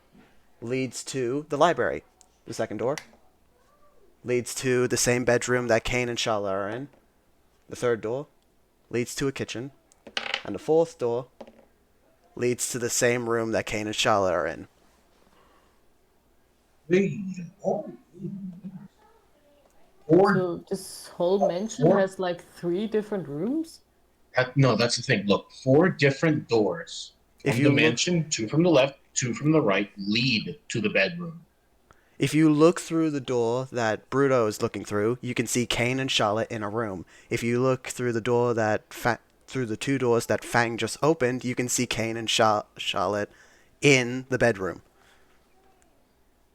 leads to the library. The second door leads to the same bedroom that Kane and Charlotte are in. The third door leads to a kitchen. And the fourth door leads to the same room that Kane and Charlotte are in. Wait, Four, So this whole mansion four? has like 3 different rooms? No, that's the thing. Look, 4 different doors If from you the look- mansion, 2 from the left, 2 from the right, lead to the bedroom. If you look through the door that Bruno is looking through, you can see Kane and Charlotte in a room. If you look through the door through the 2 doors that Fang just opened, you can see Kane and Charlotte in the bedroom.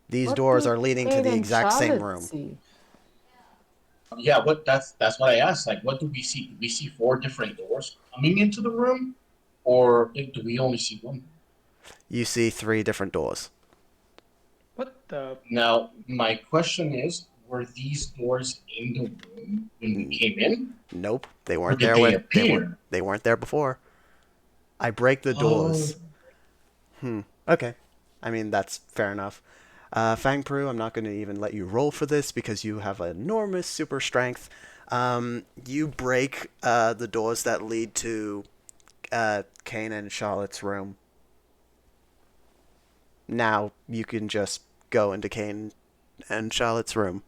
These What doors do are leading to Kane the and exact same Charlotte room. see? Yeah, that's what I asked. Like, what do we see? Do we see 4 different doors coming into the room, or do we only see one? You see 3 different doors. What the? Now, my question is, were these doors in the room when we came in? Nope, they Or weren't did there they when appear? they weren't there before. I break the doors. Okay. I mean, that's fair enough. Fang Pru, I'm not going to even let you roll for this because you have enormous super strength. You break the doors that lead to Kane and Charlotte's room. Now you can just go into Kane and Charlotte's room.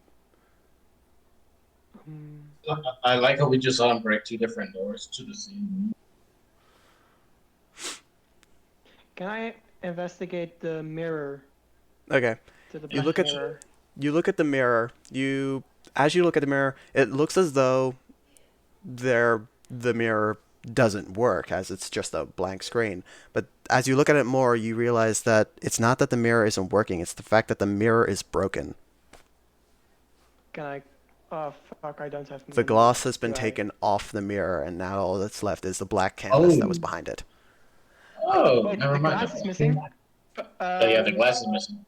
I like how we just saw them break 2 different doors to the same room. Can I investigate the mirror, Okay. to the You black look at mirror. you look at the mirror. As you look at the mirror, it looks as though the mirror doesn't work, as it's just a blank screen. But as you look at it more, you realize that it's not that the mirror isn't working, it's the fact that the mirror is broken. Can I? Oh fuck! I don't have. The Mino. gloss has been Do I? taken off the mirror, and now all that's left is the black canvas that was Oh. behind it. Oh, Wait, never the mind. glass is missing. Oh, yeah, the glass is missing.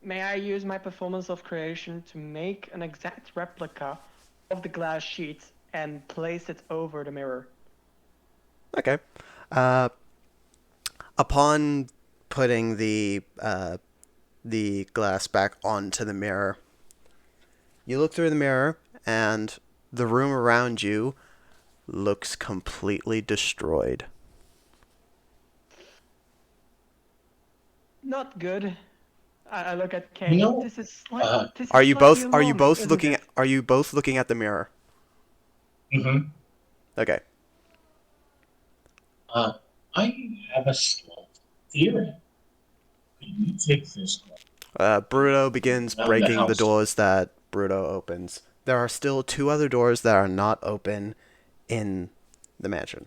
May I use my performance of creation to make an exact replica of the glass sheet and place it over the mirror? Okay. Uh, upon putting the glass back onto the mirror, you look through the mirror, and the room around you looks completely destroyed. Not good. I look at Kane. You know, This is Are you slightly both alarming, isn't it? are you both looking at the mirror? Mm-hmm. Okay. Uh, I have a slight theory. Could you take this Bruto begins around the breaking the house? doors that Bruto opens. There are still two other doors that are not open in the mansion.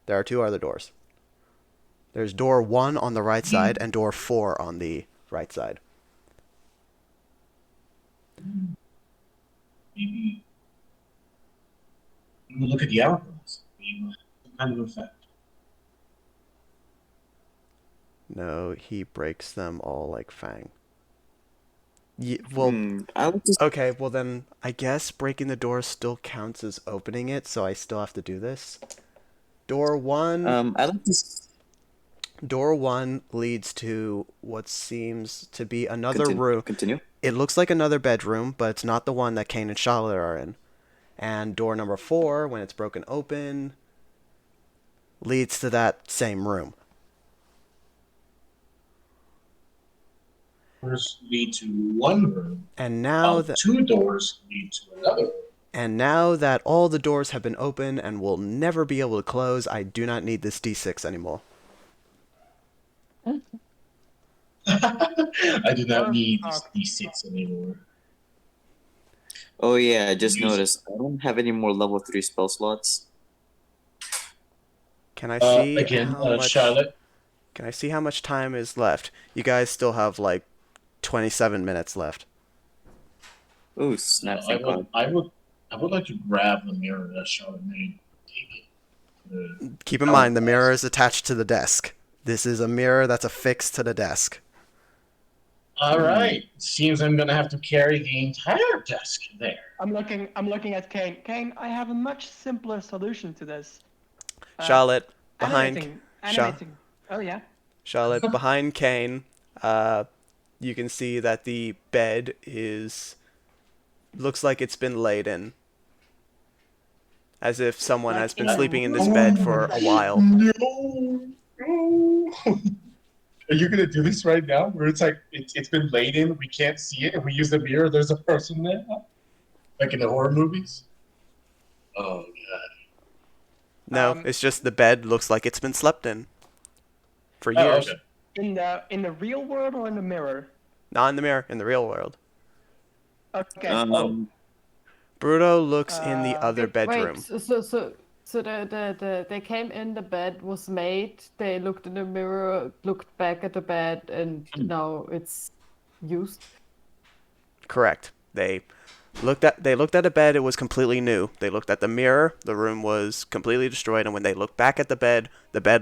There are two other doors. There's door 1 on the right side and door 4 on the right side. Maybe you look at the hourglass. Maybe some kind of effect. No, he breaks them all like Fang. Well, I would just okay, well then, I guess breaking the door still counts as opening it, so I still have to do this. Door 1, I like this. door 1 leads to what seems to be another room. Continue. It looks like another bedroom, but it's not the one that Kane and Charlotte are in. And door number 4, when it's broken open, leads to that same room. Doors lead to one room, And now while that two doors lead to another room. And now that all the doors have been opened and will never be able to close, I do not need this D6 anymore. I do not need Fuck. these D6 anymore. Oh yeah, I just Use- noticed I don't have any more level 3 spell slots. Can I see Again, how much? Charlotte. Can I see how much time is left? You guys still have like 27 minutes left. Oh snap! Thank God. I would like to grab the mirror that Charlotte made. Take it. Keep in mind the mirror is attached to the desk. This is a mirror that's affixed to the desk. All right. Seems I'm gonna have to carry the entire desk there. I'm looking at Kane. Kane, I have a much simpler solution to this. Charlotte behind Animating. Oh yeah. Charlotte behind Kane. You can see that the bed looks like it's been laid in, as if someone Like has been in the sleeping in this room? bed for a while. No. Are you gonna do this right now? Where it's like it's been laid in, we can't see it, and we use the mirror. There's a person there, like in the horror movies. Oh god. No, it's just the bed looks like it's been slept in for Oh, years. okay. In the real world or in the mirror? Not in the mirror, in the real world. Okay. Bruto looks in the other bedroom. Wait, so they came in, the bed was made, they looked in the mirror, looked back at the bed, and now it's used. Correct. They looked at a bed, it was completely new. They looked at the mirror, the room was completely destroyed, and when they look back at the bed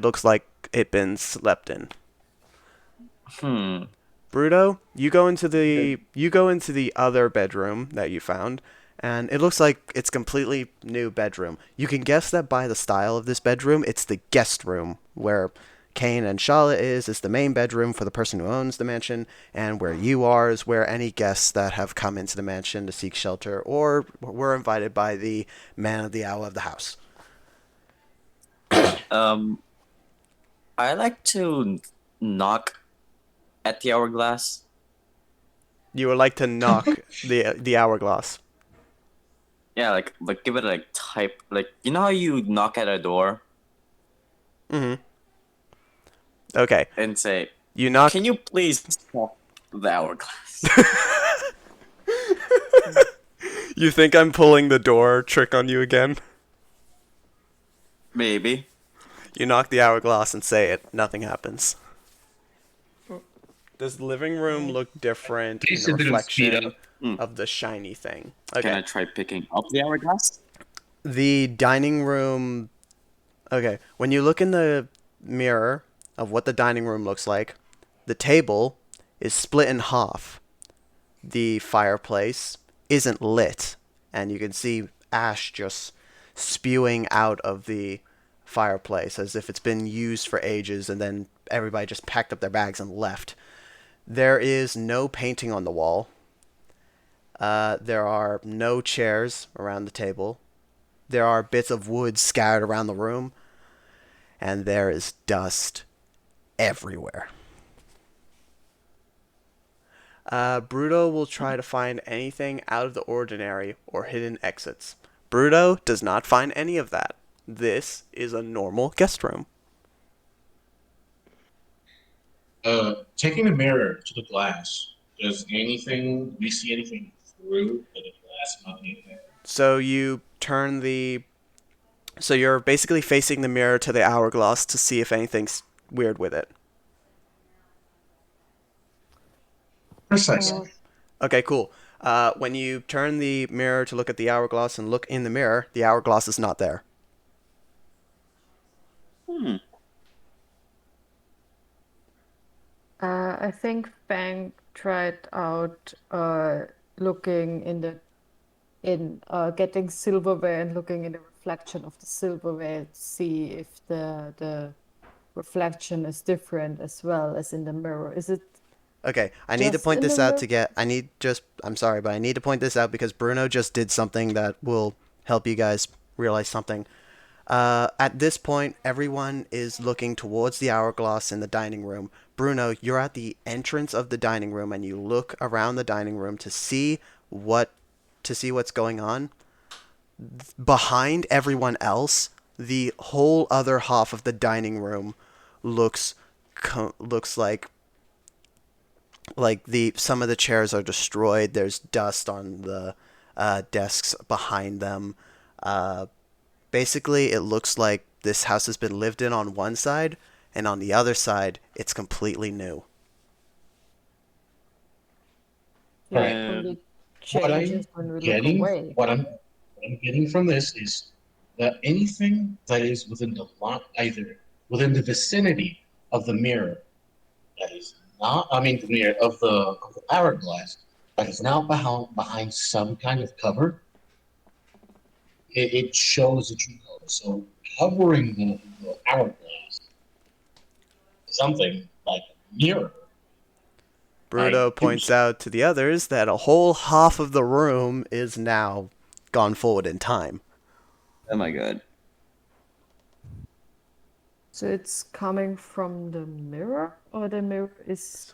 looks like it'd been slept in. Bruto, you go into the other bedroom that you found, and it looks like it's completely new bedroom. You can guess that by the style of this bedroom, it's the guest room where Kane and Charlotte is the main bedroom for the person who owns the mansion, and where you are is where any guests that have come into the mansion to seek shelter or were invited by the man of the hour of the house. I like to knock at the hourglass. You would like to knock the hourglass. Yeah, like give it a type. Like you know how you knock at a door. Okay. and say, You knock. "Can you please stop the hourglass?" You think I'm pulling the door trick on you again? Maybe. You knock the hourglass and say it. Nothing happens. Does the living room look different At in least the it didn't speed reflection up. of the shiny thing? Can Okay. I try picking up the hourglass? The dining room. Okay. When you look in the mirror of what the dining room looks like, the table is split in half. The fireplace isn't lit, and you can see ash just spewing out of the fireplace as if it's been used for ages and then everybody just packed up their bags and left. There is no painting on the wall. There are no chairs around the table. There are bits of wood scattered around the room, and there is dust everywhere. Bruto will try to find anything out of the ordinary or hidden exits. Bruto does not find any of that. This is a normal guest room. Taking the mirror to the glass. Does anything we see anything through the glass? Not anything. So you turn the. So you're basically facing the mirror to the hourglass to see if anything's weird with it. Precisely. Okay, cool. When you turn the mirror to look at the hourglass and look in the mirror, the hourglass is not there. Hmm. I think Fang tried out looking getting silverware and looking in the reflection of the silverware to see if the reflection is different as well as in the mirror. Is it Okay, I need to just point in the this out mirror? to get. I'm sorry, but I need to point this out because Bruno just did something that will help you guys realize something. At this point, everyone is looking towards the hourglass in the dining room. Bruno, you're at the entrance of the dining room, and you look around the dining room to see what's going on. Behind everyone else, the whole other half of the dining room looks looks like the some of the chairs are destroyed. There's dust on the desks behind them. Uh, Basically, it looks like this house has been lived in on one side, and on the other side, it's completely new. Yeah, it Right. only What changes I'm when we look getting, away. what I'm getting from this is that anything that is within the either within the vicinity of the mirror that is not, I mean, the mirror of the hourglass that is now behind some kind of cover, it shows the true color. So covering the hourglass, something like a mirror, I Bruto do points see. out to the others that a whole half of the room is now gone forward in time. Oh my god. So it's coming from the mirror, or the mirror is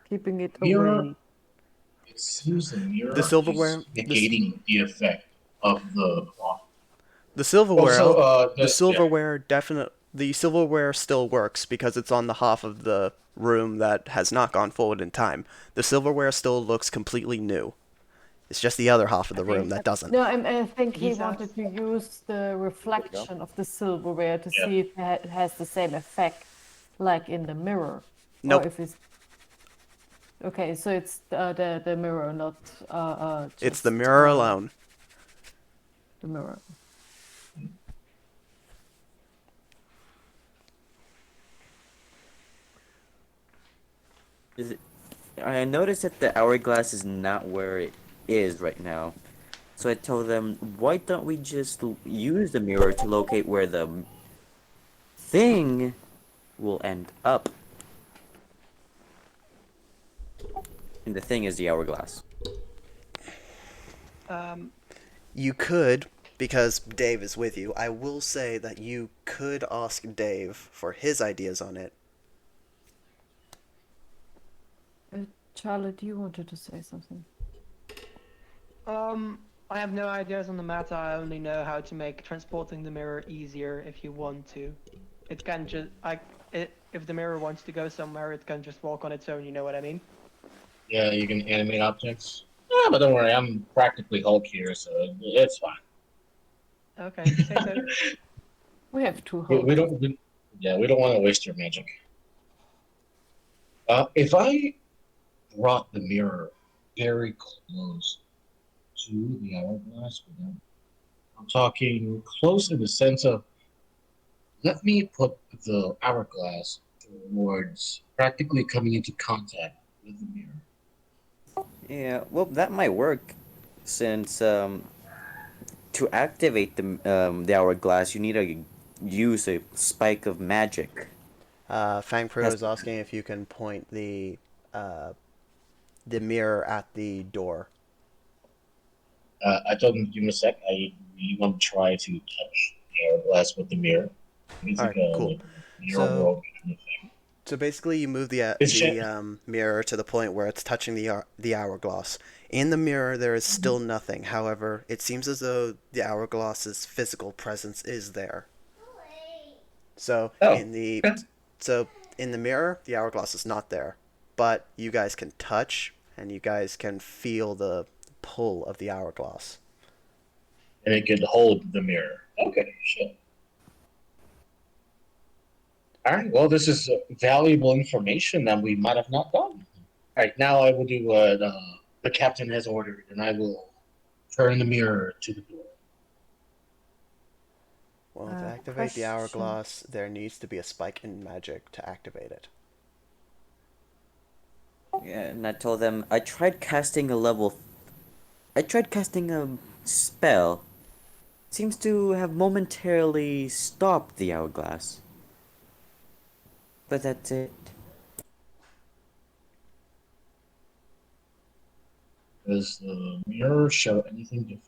keeping it Mirror, away? it seems the The mirror is silverware, negating the effect of the clock. the Well, silverware, so the the yeah, silverware the silverware still works because it's on the half of the room that has not gone forward in time. The silverware still looks completely new. It's just the other half of I the room think that doesn't. No, I think he he's asked. wanted to use the reflection of the silverware to yeah. see if it has the same effect like in the mirror, or Nope, if it's okay. So it's the mirror, not it's the just mirror alone. the mirror. Is it, I noticed that the hourglass is not where it is right now. So I told them, why don't we just use the mirror to locate where the thing will end up? And the thing is the hourglass. Um, You could, because Dave is with you, I will say that you could ask Dave for his ideas on it. Charlotte, you wanted to say something. I have no ideas on the matter. I only know how to make transporting the mirror easier if you want to. It can just if the mirror wants to go somewhere, it can just walk on its own. You know what I mean? Yeah, you can animate objects. Yeah, but don't worry, I'm practically Hulk here, so it's fine. Okay, if you say so. We have two We hosts. don't. Yeah, we don't want to waste your magic. If I brought the mirror very close to the hourglass, I'm talking close in the sense of let me put the hourglass towards practically coming into contact with the mirror. Yeah, well, that might work, since to activate the hourglass, you need to use a spike of magic. Fang Pro Has is asking if you can point uh, the mirror at the door. I told him to give him a sec. I really want to try to touch the hourglass with the mirror. It's All right, cool. like a mirror So world kind of thing. So basically, you move It's just, mirror to the point where it's touching the hourglass. In the mirror, there is still nothing. However, it seems as though the hourglass's physical presence is there. So oh, in the okay. so in the mirror, the hourglass is not there, but you guys can touch and you guys can feel the pull of the hourglass. And it could hold the mirror. Okay, shit. All right. Well, this is valuable information that we might have not gotten. All right. Now I will do what the captain has ordered, and I will turn the mirror to the door. Well, to activate the Question. hourglass, there needs to be a spike in magic to activate it. Yeah, and I told them I tried casting a spell. Seems to have momentarily stopped the hourglass. But that's it. Does the mirror show anything different?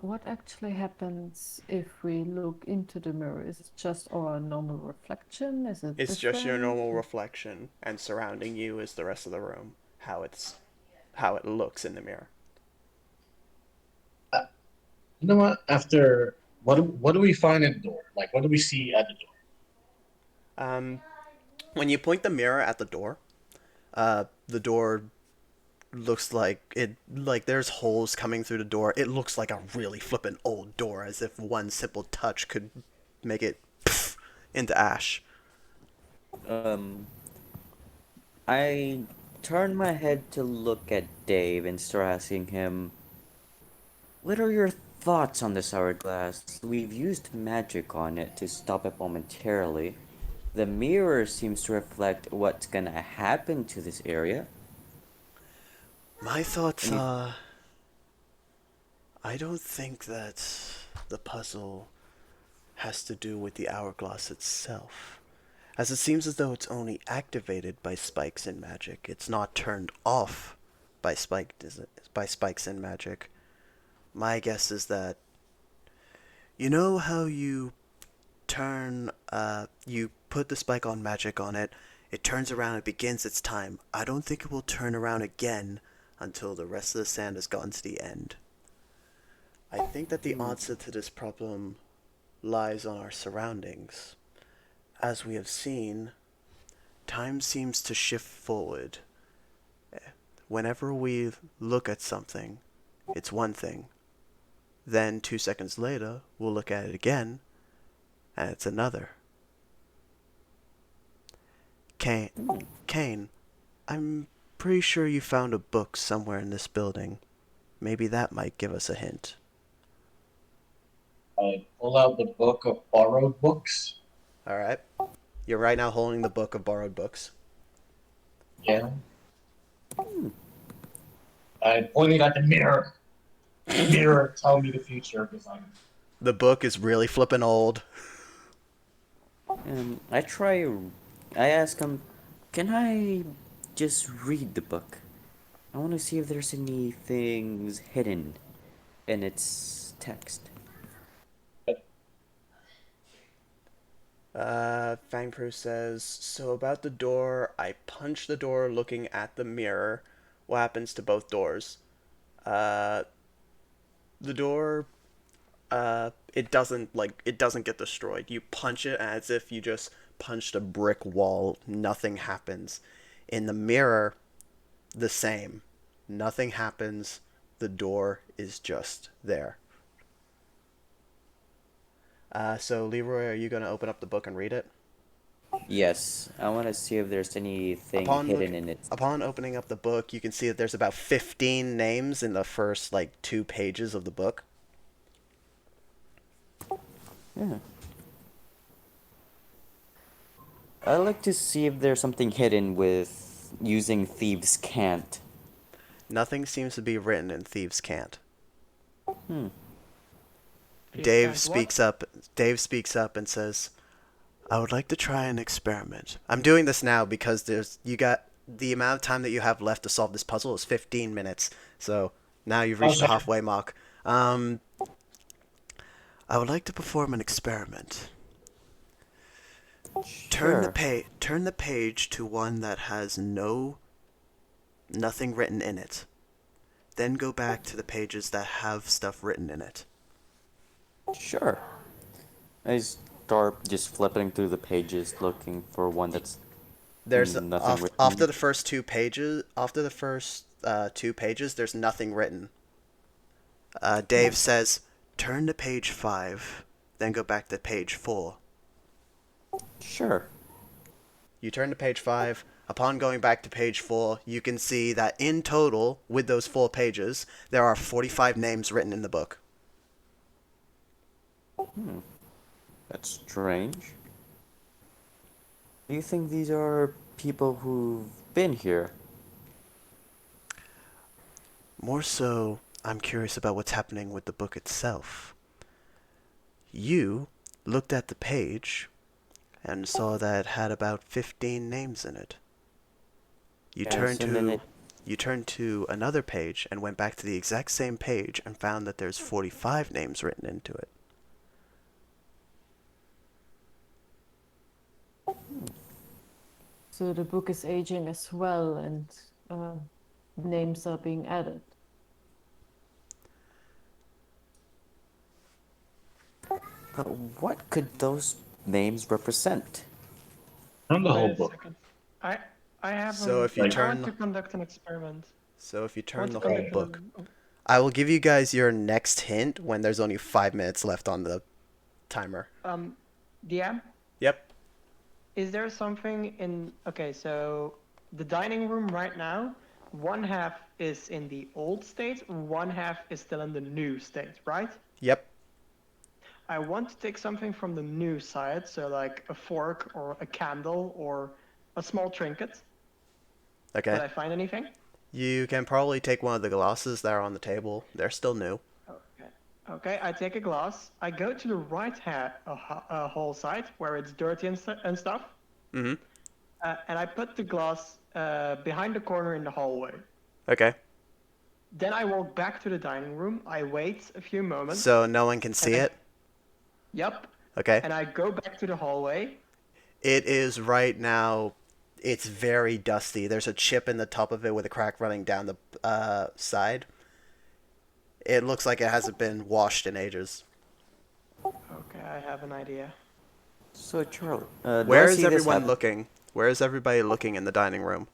What actually happens if we look into the mirror? Is it just our normal reflection? Is it It's just your different? normal reflection, and surrounding you is the rest of the room. How it looks in the mirror. You know what? After what do we find at the door? Like, what do we see at the door? Um, when you point the mirror at the door looks like there's holes coming through the door. It looks like a really flippin' old door, as if one simple touch could make it into ash. Um, I turned my head to look at Dave and start asking him, "What are your thoughts on this hourglass? We've used magic on it to stop it momentarily. The mirror seems to reflect what's gonna happen to this area. My thoughts Any are, I don't think that the puzzle has to do with the hourglass itself, as it seems as though it's only activated by spikes in magic. It's not turned off by spikes in magic. My guess is that you know how you put the spike on magic on it, it turns around, it begins its time. I don't think it will turn around again until the rest of the sand has gotten to the end. I think that the answer to this problem lies on our surroundings. As we have seen, time seems to shift forward. Whenever we look at something, it's one thing. Then 2 seconds later, we'll look at it again, and it's another. Kane, Kane, I'm pretty sure you found a book somewhere in this building. Maybe that might give us a hint. I pull out the book of borrowed books. Alright? You're right now holding the book of borrowed books. Yeah. I pointed at the mirror. Mirror, tell me the future because I'm. The book is really flippin' old. Um, I try. I ask him, "Can I just read the book? I want to see if there's any things hidden in its text." Fangpru says, so about the door, I punch the door looking at the mirror. What happens to both doors? Uh, the door, it doesn't get destroyed. You punch it as if you just punched a brick wall. Nothing happens. In the mirror, the same. Nothing happens. The door is just there. So Leroy, are you gonna open up the book and read it? Yes, I want to see if there's anything Upon look, hidden in it. upon opening up the book, you can see that there's about 15 names in the first like 2 pages of the book. Yeah. I'd like to see if there's something hidden with using thieves' can't. Nothing seems to be written in Thieves' Cant. Hmm. Please Dave can't speaks up. Dave speaks up and says, "I would like to try an experiment. I'm doing this now because you got the amount of time that you have left to solve this puzzle is 15 minutes. So now you've reached the Okay. halfway mark. I would like to perform an experiment. Turn Sure. the page to one that has nothing written in it. Then go back to the pages that have stuff written in it." Sure. I start just flipping through the pages looking for one that's There's nothing written in after it. the first 2 pages. After the first 2 pages, there's nothing written. Dave says, "Turn to page 5, then go back to page 4." Sure. You turn to page 5. Upon going back to page 4, you can see that in total, with those 4 pages, there are 45 names written in the book. That's strange. Do you think these are people who've been here? More so, I'm curious about what's happening with the book itself. You looked at the page and saw that it had about 15 names in it. You Yes, turned and then to it you turned to another page and went back to the exact same page and found that there's 45 names written into it. So the book is aging as well, and names are being added. But what could those names represent? From the whole Wait a book. second. I I have So if you Like- I want turn to conduct an experiment. so if you I want turn to the whole conduct book, an- I will give you guys your next hint when there's only 5 minutes left on the timer. DM, Yep. is there something in? Okay, so the dining room right now, one half is in the old state, one half is still in the new state, right? Yep. I want to take something from the new side, so like a fork or a candle or a small trinket. Okay. Did I find anything? You can probably take one of the glasses that are on the table. They're still new. Okay. Okay, I take a glass. I go to the whole side where it's dirty and stuff. Mm-hmm. And I put the glass behind the corner in the hallway. Okay. Then I walk back to the dining room. I wait a few moments. So no one can see And I- it? Yep. Okay. And I go back to the hallway. It is right now. It's very dusty. There's a chip in the top of it with a crack running down the side. It looks like it hasn't been washed in ages. Okay, I have an idea. So, Charlie, do Where I is see this everyone happen? looking? Where is everybody looking in the dining room?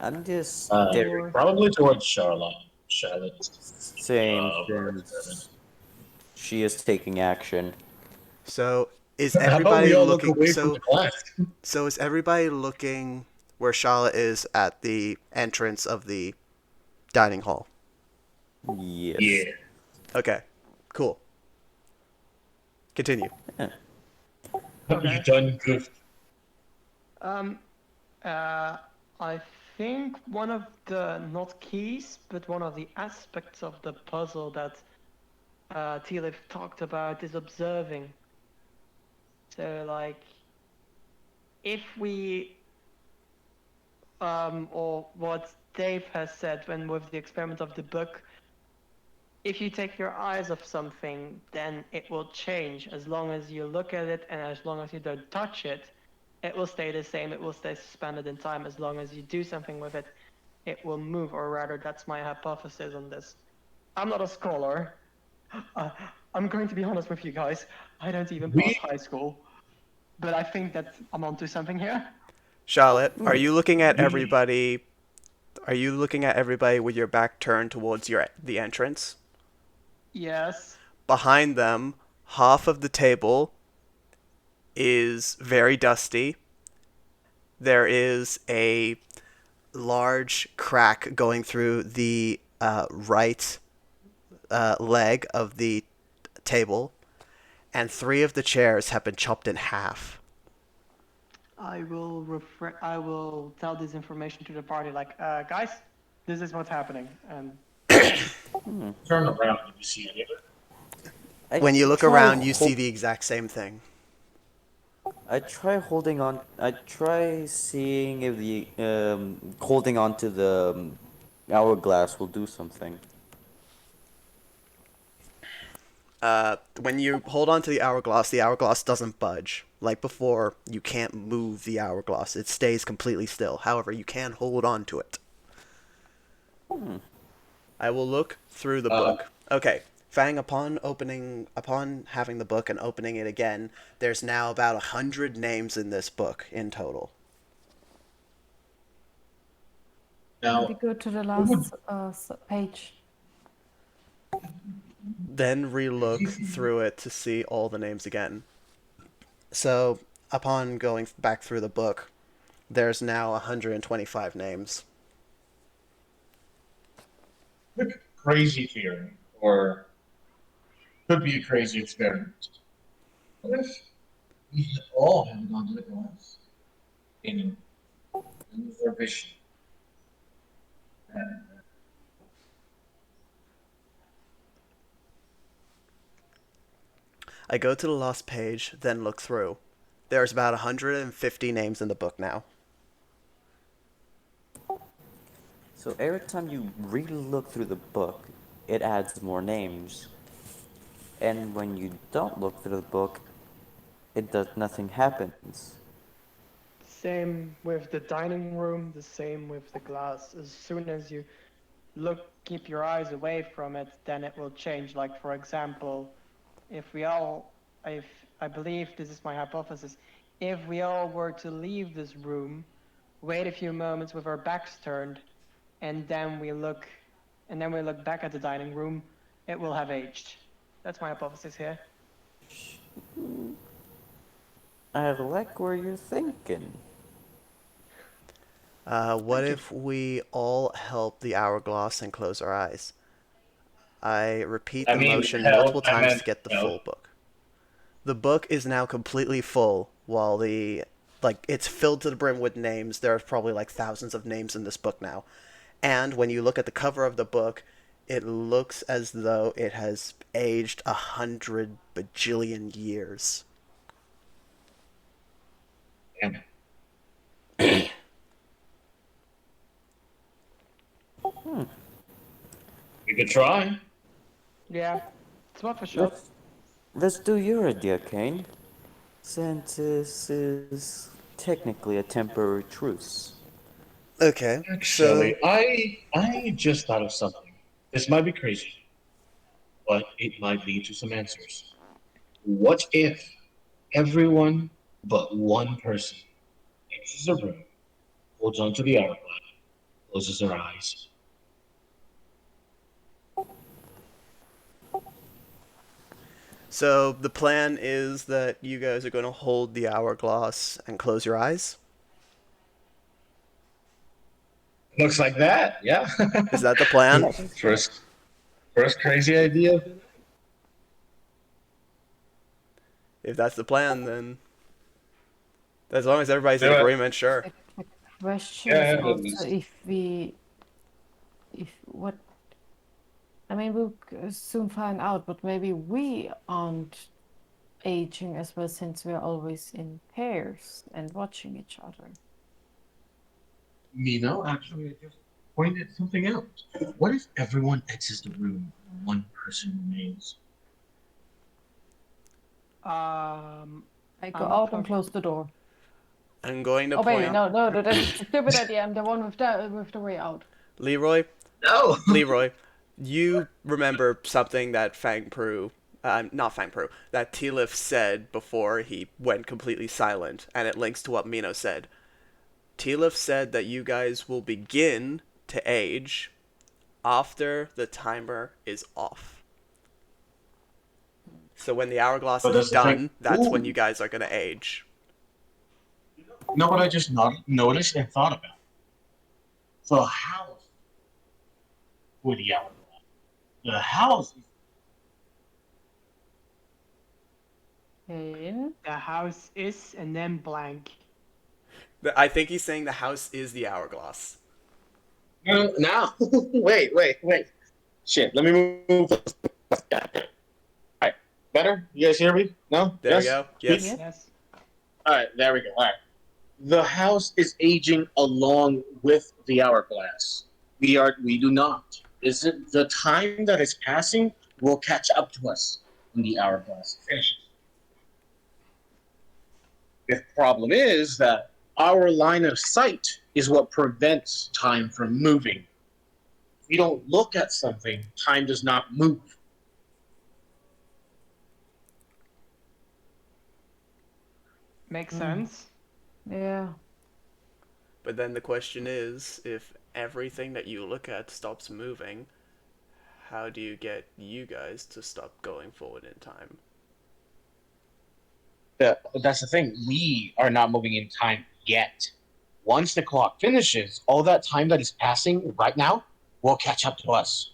I'm just staring. Probably towards Charlotte. Charlotte. Same Experiment. since she is taking action. So is How about everybody we all look looking? away from the glass? So is everybody looking where Charlotte is at the entrance of the dining hall? Yes. Yeah. Okay. Cool. Continue. Okay. You done good. I think one of the not keys, but one of the aspects of the puzzle that Telif talked about is observing. So, like, if we, or what Dave has said when with the experiment of the book, if you take your eyes off something, then it will change. As long as you look at it and as long as you don't touch it, it will stay the same. It will stay suspended in time. As long as you do something with it, it will move, or rather, that's my hypothesis on this. I'm not a scholar. I'm going to be honest with you guys. I don't even pass We high school, but I think that I'm onto something here. Charlotte, are Hmm. you looking at we everybody? Are you looking at everybody with your back turned towards the entrance? Yes. Behind them, half of the table is very dusty. There is a large crack going through the right leg of the table, and three of the chairs have been chopped in half. I will tell this information to the party. Like, guys, this is what's happening, and Hmm. turn around. Did you see any of it? I When you look try around, you hol- see the exact same thing. I try holding on. I try seeing if the holding on to the hourglass will do something. When you hold on to the hourglass doesn't budge. Like before, you can't move the hourglass. It stays completely still. However, you can hold on to it. Hmm. I will look through the Uh, book. Okay, Fang, upon having the book and opening it again, there's now about 100 names in this book in total. Maybe now, go to the who would last page. Then relook through it to see all the names again. So, upon going back through the book, there's now 125 names. pick a crazy theory, or could be a crazy experiment? What if we had all held onto the glass in their vision? I go to the last page, then look through. There's about 150 names in the book now. So every time you re-look through the book, it adds more names. And when you don't look through the book, it does nothing happens. same with the dining room. The same with the glass. As soon as you keep your eyes away from it, then it will change. Like for example, if we all, if I believe this is my hypothesis, if we all were to leave this room, wait a few moments with our backs turned, and then we look back at the dining room, it will have aged. That's my hypothesis here. I like where you're thinking. What Thank you. if we all help the hourglass and close our eyes? I repeat I the mean, motion help. multiple I times meant to get the help. full book. The book is now completely full, while it's filled to the brim with names. There are probably like thousands of names in this book now. And when you look at the cover of the book, it looks as though it has aged 100 bajillion years. Damn. We could try. Yeah, it's not for sure. Let's do your idea, Kane. Since this is technically a temporary truce. Okay, so Actually, I just thought of something. This might be crazy, but it might lead to some answers. What if everyone but one person enters the room, holds onto the hourglass, closes their eyes? so the plan is that you guys are going to hold the hourglass and close your eyes. Looks like that, yeah. Is that the plan? Yes. first, first crazy idea. If that's the plan, then as long as everybody's in Do it. agreement, sure. The question is Yeah, also if what, I mean, we'll soon find out, but maybe we aren't aging as well since we're always in pairs and watching each other. Mino, actually, I just pointed something out. What if everyone exits the room and one person remains? Um, I go I'm out and of close the door. I'm going to Oh wait, point Yeah. no, that's a stupid idea. I'm the one with the way out. Leroy. No. Leroy, you remember something that Fang Pru not Fang Pro, that Telif said before he went completely silent, and it links to what Mino said. Telif said that you guys will begin to age after the timer is off. So when the hourglass But is that's the thing. done, that's when you Ooh. guys are gonna age. You know what I just noticed and thought about? The house with the hourglass. The house. Okay. The house is and then blank. I think he's saying the house is the hourglass. Now, wait. Shit, let me move. Alright, better? You guys hear me? No? There we Yes? go. Speak? Yes. Yes. Alright, there we go. Alright. The house is aging along with the hourglass. We do not. Is it the time that is passing will catch up to us when the hourglass finishes? The problem is that our line of sight is what prevents time from moving. If we don't look at something, time does not move. Makes sense. Yeah. But then the question is, if everything that you look at stops moving, how do you get you guys to stop going forward in time? That's the thing. We are not moving in time yet. Once the clock finishes, all that time that is passing right now will catch up to us.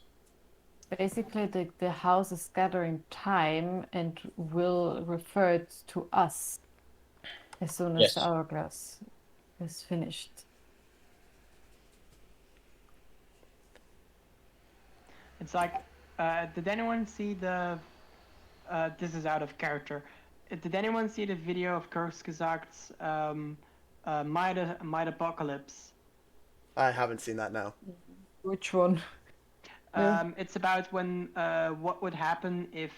Basically, the house is gathering time and will refer it to us as soon as Yes. the hourglass is finished. It's like, did anyone see the? This is out of character. Did anyone see the video of Kurzgesagt's Might Apocalypse? I haven't seen that now. Which one? Yeah. It's about when what would happen if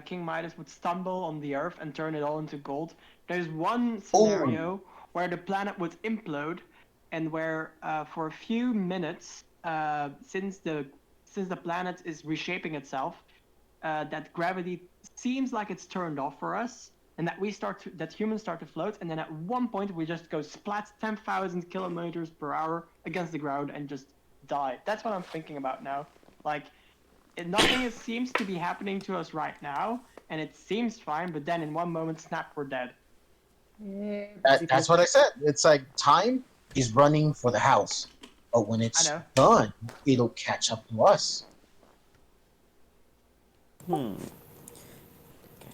King Midas would stumble on the Earth and turn it all into gold. There's one scenario where the planet would implode, and where for a few minutes, since the planet is reshaping itself, that gravity seems like it's turned off for us, and that humans start to float, and then at one point we just go splat 10,000 kilometers per hour against the ground and just die. That's what I'm thinking about now. Like, nothing seems to be happening to us right now, and it seems fine, but then in one moment, snap, we're dead. Yeah, That's what I said. It's like time is running for the house, but when it's know. done, it'll catch up to us. Get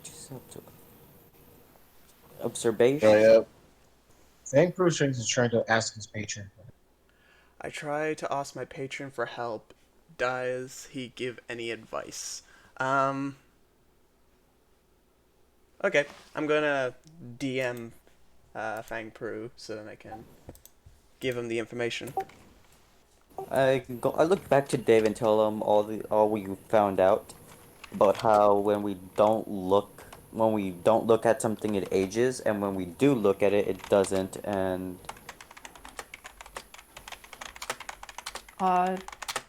yourself to observation. Yeah. Thank Bruce is trying to ask his patron. I try to ask my patron for help. Does he give any advice? Okay, I'm gonna DM Fang Pru so that I can give him the information. I look back to Dave and tell him all we found out about how when we don't look at something it ages, and when we do look at it it doesn't. And Are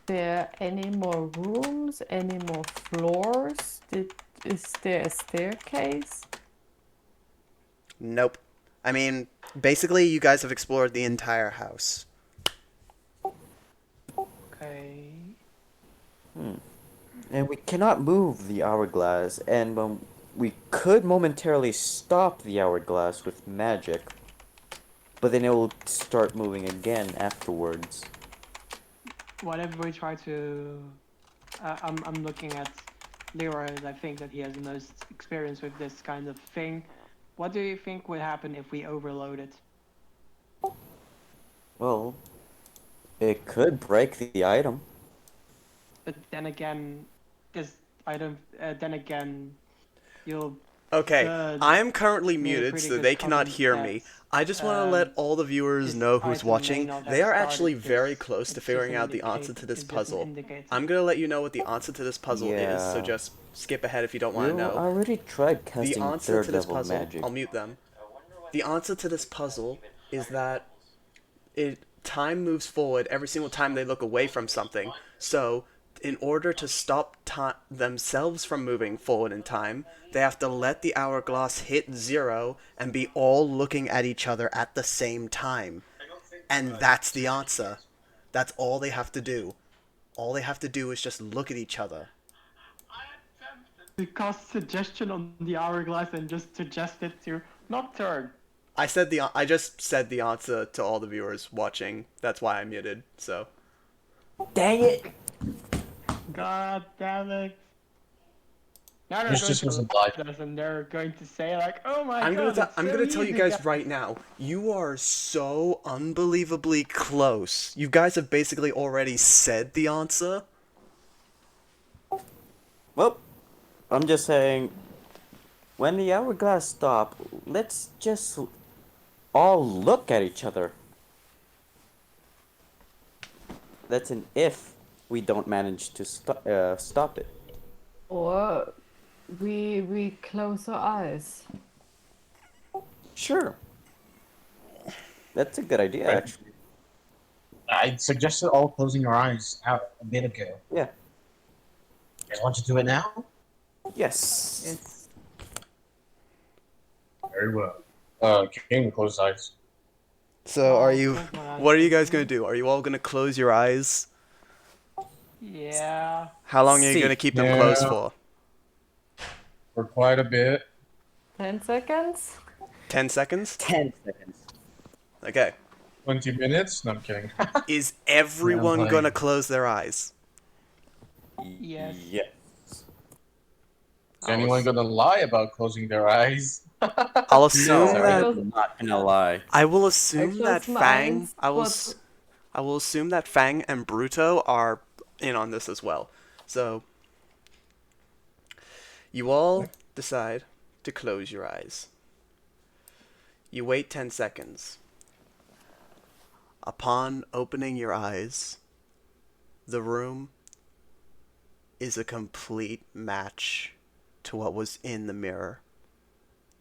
there any more rooms? Any more floors? Is there a staircase? Nope. I mean, basically, you guys have explored the entire house. Okay. and we cannot move the hourglass, and we could momentarily stop the hourglass with magic, but then it will start moving again afterwards. Whatever we try to, I'm looking at Leroy. I think that he has the most experience with this kind of thing. What do you think would happen if we overload it? Well, it could break the item. But then again, this item. Then again, you'll. Okay, I'm currently made a muted pretty so good they cannot comment hear that, me. I just want to let all the viewers this know who's item may watching. not have They are started actually very this. close to It's just figuring an out the answer to this it's just an puzzle. indicator. I'm gonna let you know what the answer to this puzzle is, so Yeah. just skip ahead if you don't want We to know. already tried The casting answer third to this level puzzle, magic. I'll mute them. The answer to this puzzle is that time moves forward every single time they look away from something. So in order to stop themselves from moving forward in time, they have to let the hourglass hit 0 and be all looking at each other at the same time. And that's the answer. That's all they have to do. All they have to do is just look at each other. To cast suggestion on the hourglass and just suggest it to Nocturne. I just said the answer to all the viewers watching. That's why I muted. So Dang it! God damn it. Now they're This going just to wasn't laugh live. at us and they're going to say like, oh my I'm god, it's I'm so gonna tell you easy, guys right now. You are so unbelievably close. You guys have basically already said the answer. Well, I'm just saying, when the hourglass stop, let's just all look at each other. That's an if we don't manage to stop it. Or we close our eyes. Sure. That's a good idea, Right. actually. I suggested all closing your eyes out a bit ago. Yeah. You guys want to do it now? Yes. Yes. Very well. King will close his eyes. So I'll are you? close my eyes What are you for guys gonna you. do? Are you all gonna close your eyes? Yeah. How long are you See. gonna keep them Yeah. closed for? For quite a bit. 10 seconds? 10 seconds? 10 seconds. Okay. 20 minutes? No, I'm kidding. Is everyone playing. gonna close their eyes? Yes. Yes. Is anyone gonna lie about closing their eyes? I'll assume No, that I'm not gonna lie. I will I assume close that my Fang. eyes, I will assume that Fang and Bruto are in on this as well. So you all decide to close your eyes. You wait 10 seconds. Upon opening your eyes, the room is a complete match to what was in the mirror.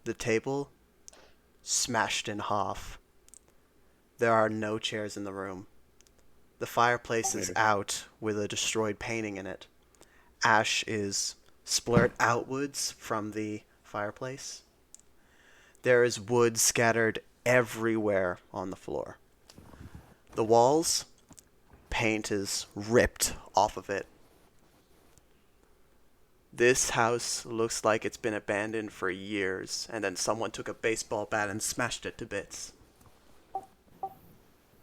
The table smashed in half. There are no chairs in the room. The fireplace is out with a destroyed painting in it. Ash is splurt outwards from the fireplace. There is wood scattered everywhere on the floor. The walls, paint is ripped off of it. This house looks like it's been abandoned for years, and then someone took a baseball bat and smashed it to bits.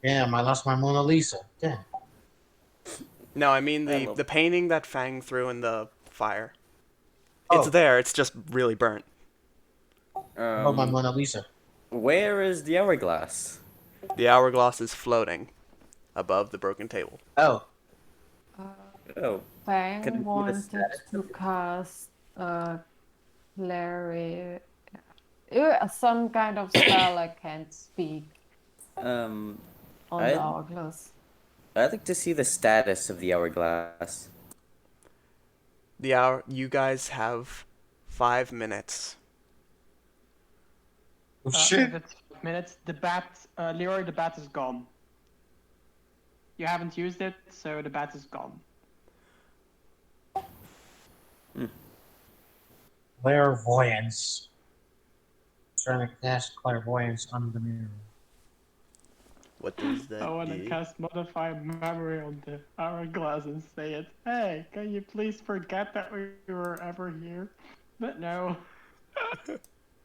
Damn, I lost my Mona Lisa. Damn. No, I mean I the, love- the painting that Fang threw in the fire. Oh. It's there, it's just really burnt. Oh, my Um, Mona Lisa. where is the hourglass? The hourglass is floating above the broken table. Oh, Oh, Fang Can I see the wanted status to of it? cast Clary, some kind of spell I can't speak um, on the I'd, hourglass. I'd like to see the status of the hourglass. You guys have 5 minutes. oh If shit. it's 5 minutes, the bat, Leroy, the bat is gone. You haven't used it, so the bat is gone. Clairvoyance. Trying to cast clairvoyance on the mirror. What does that I want to do? cast Modify Memory on the hourglass and say it. Hey, can you please forget that we were ever here? But no.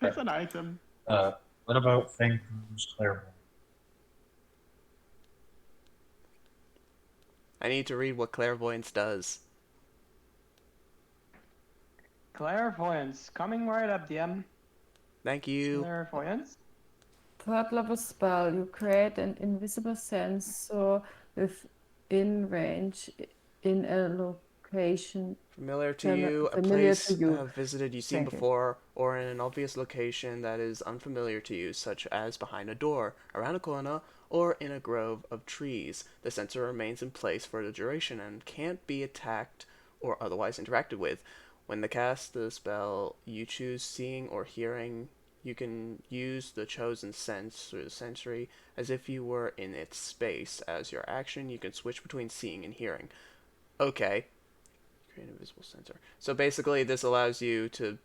It's an item. What about Fang's clairvoyance? I need to read what clairvoyance does. Clairvoyance. Coming right up, DM. Thank you. Clairvoyance. Third level spell, you create an invisible sensor within range in a location Familiar to Fami- you, a familiar place to you. visited you've seen Thank you. before, or in an obvious location that is unfamiliar to you, such as behind a door, around a corner, or in a grove of trees. The sensor remains in place for the duration and can't be attacked or otherwise interacted with. When the cast the spell, you choose seeing or hearing. You can use the chosen sense or the sensory as if you were in its space. As your action, you can switch between seeing and hearing. Okay, Create an invisible sensor. So basically, this allows you to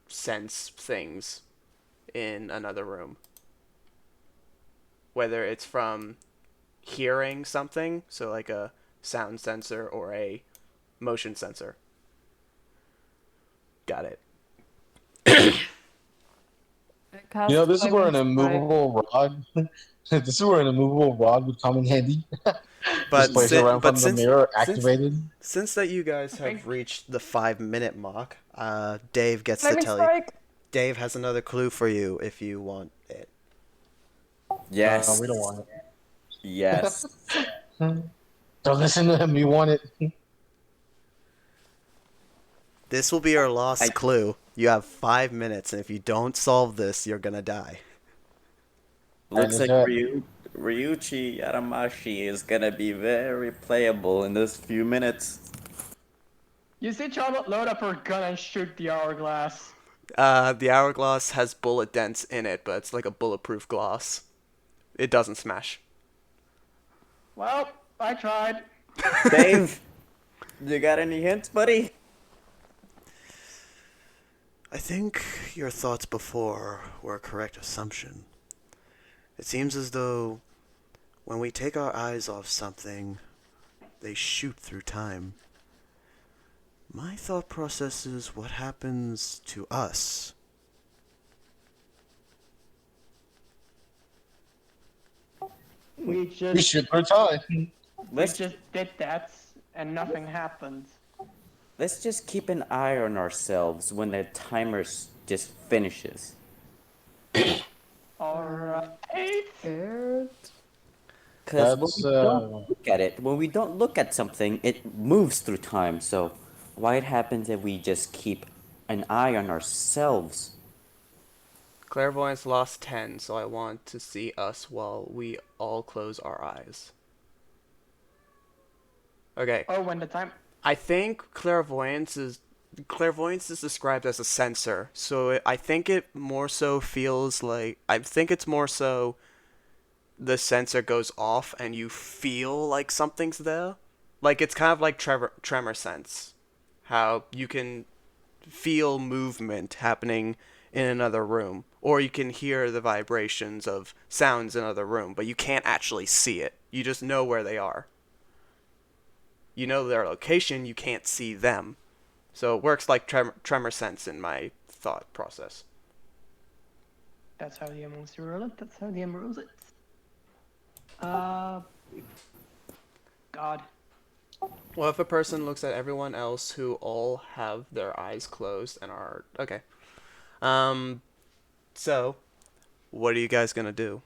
sense things in another room. Whether it's from hearing something, so like a sound sensor or a motion sensor. Got it. Cast This is where an Dragon Strike. immovable rod. This is where an immovable rod would come in handy. Just But place it right in front of the since mirror, since activated. since that you guys Okay. have reached the 5-minute mark, Dave gets to Flaming tell you. Strike! Dave has another clue for you if you want it. Yes. We don't want it. Yes. Don't listen to him. You want it. This will be your lost I- clue. You have 5 minutes, and if you don't solve this, you're gonna die. Looks let's like do it. Ryuichi Yaramashi is gonna be very playable in this few minutes. You see Charlotte load up her gun and shoot the hourglass. The hourglass has bullet dents in it, but it's like a bulletproof glass. It doesn't smash. Well, I tried. Dave, you got any hints, buddy? I think your thoughts before were a correct assumption. It seems as though when we take our eyes off something, they shoot through time. My thought process is what happens to us. We We just should through time. we Let's just did that and nothing happened. let's just keep an eye on ourselves when the timer just finishes. Alright. Scared. Because when That's we don't look at it, when we don't look at something, it moves through time. So why it happens if we just keep an eye on ourselves? Clairvoyance lost 10, so I want to see us while we all close our eyes. Okay. Oh, when the time. I think clairvoyance is described as a sensor, so I think it more so feels like I think it's more so the sensor goes off and you feel like something's there. Like it's kind of like tremor sense, how you can feel movement happening in another room, or you can hear the vibrations of sounds in another room, but you can't actually see it. You just know where they are. You know their location, you can't see them. So it works like tremor sense in my thought process. That's how the MMOs rule it. That's how the MMO rules it. God. Well, if a person looks at everyone else who all have their eyes closed and are okay. So what are you guys gonna do?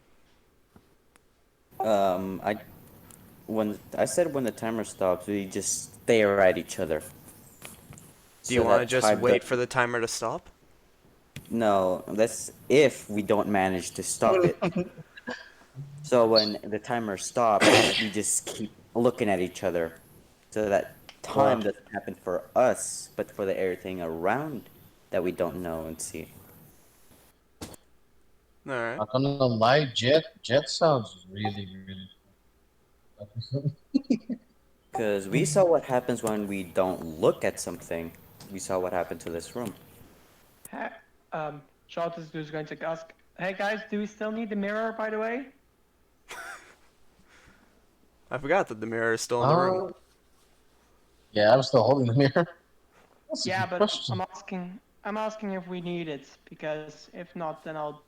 I when I said when the timer stops, we just stare at each other. Do you So want to that just time wait does- for the timer to stop? No, that's if we don't manage to stop it. So when the timer stops, we just keep looking at each other. So that time Wow. doesn't happen for us, but for the everything around that we don't know and see. All right. Not gonna lie, Jet sounds really, really. Because we saw what happens when we don't look at something. We saw what happened to this room. Charlotte is just going to ask, hey guys, do we still need the mirror, by the way? I forgot that the mirror is still in the room. Yeah, I'm still holding the mirror. That's a Yeah, good but question. I'm asking if we need it, because if not, then I'll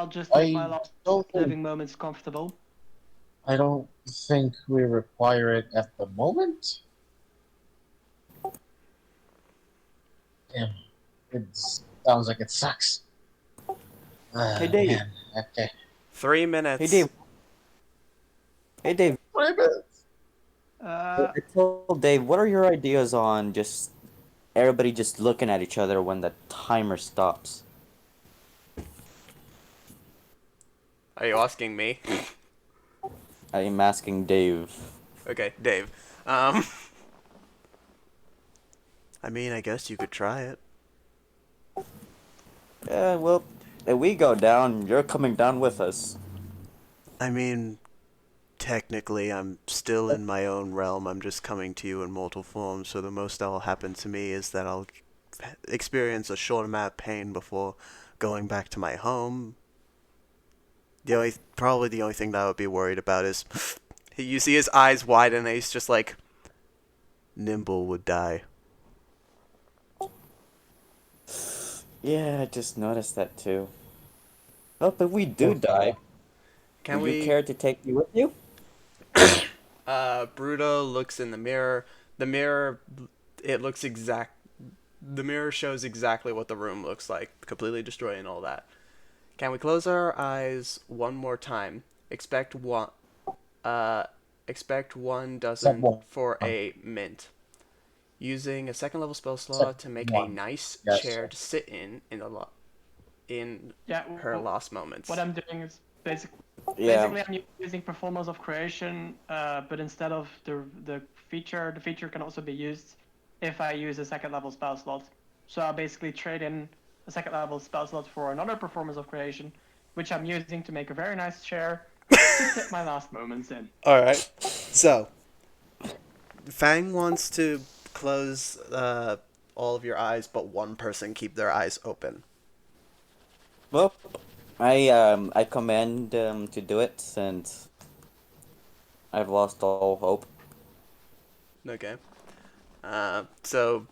just make my I last don't think- living moments comfortable. I don't think we require it at the moment. Damn, it sounds like it sucks. Hey, Dave. Man. Okay. 3 minutes. Hey Dave. Hey Dave. Wait a minute. Uh, I told Dave, what are your ideas on just everybody just looking at each other when the timer stops? Are you asking me? I am asking Dave. Okay, Dave. I mean, I guess you could try it. Yeah, well, if we go down, you're coming down with us. I mean, technically, I'm still in my own realm. I'm just coming to you in mortal form, so the most that will happen to me is that I'll experience a short amount of pain before going back to my home. Probably the only thing that I would be worried about is you see his eyes widen and he's just like, Nimble would die. Yeah, I just noticed that too. Oh, but we do die. Can Would you we? care to take me with you? Bruto looks in the mirror. The mirror, it looks exact. The mirror shows exactly what the room looks like, completely destroyed and all that. Can we close our eyes one more time? Expect one. Uh, expect 1 dozen Except for one. a mint. Using a second level spell Except slot to make a one. nice Yes, chair sir. to sit in in Yeah. her last moments. What I'm doing is Yeah. basically I'm using performance of creation, but instead of the feature can also be used if I use a second level spell slot. So I basically trade in a second level spell slot for another performance of creation, which I'm using to make a very nice chair to sit my last moments in. All right. So, Fang wants to close all of your eyes, but one person keep their eyes open. Well, I command to do it since I've lost all hope. Okay. So,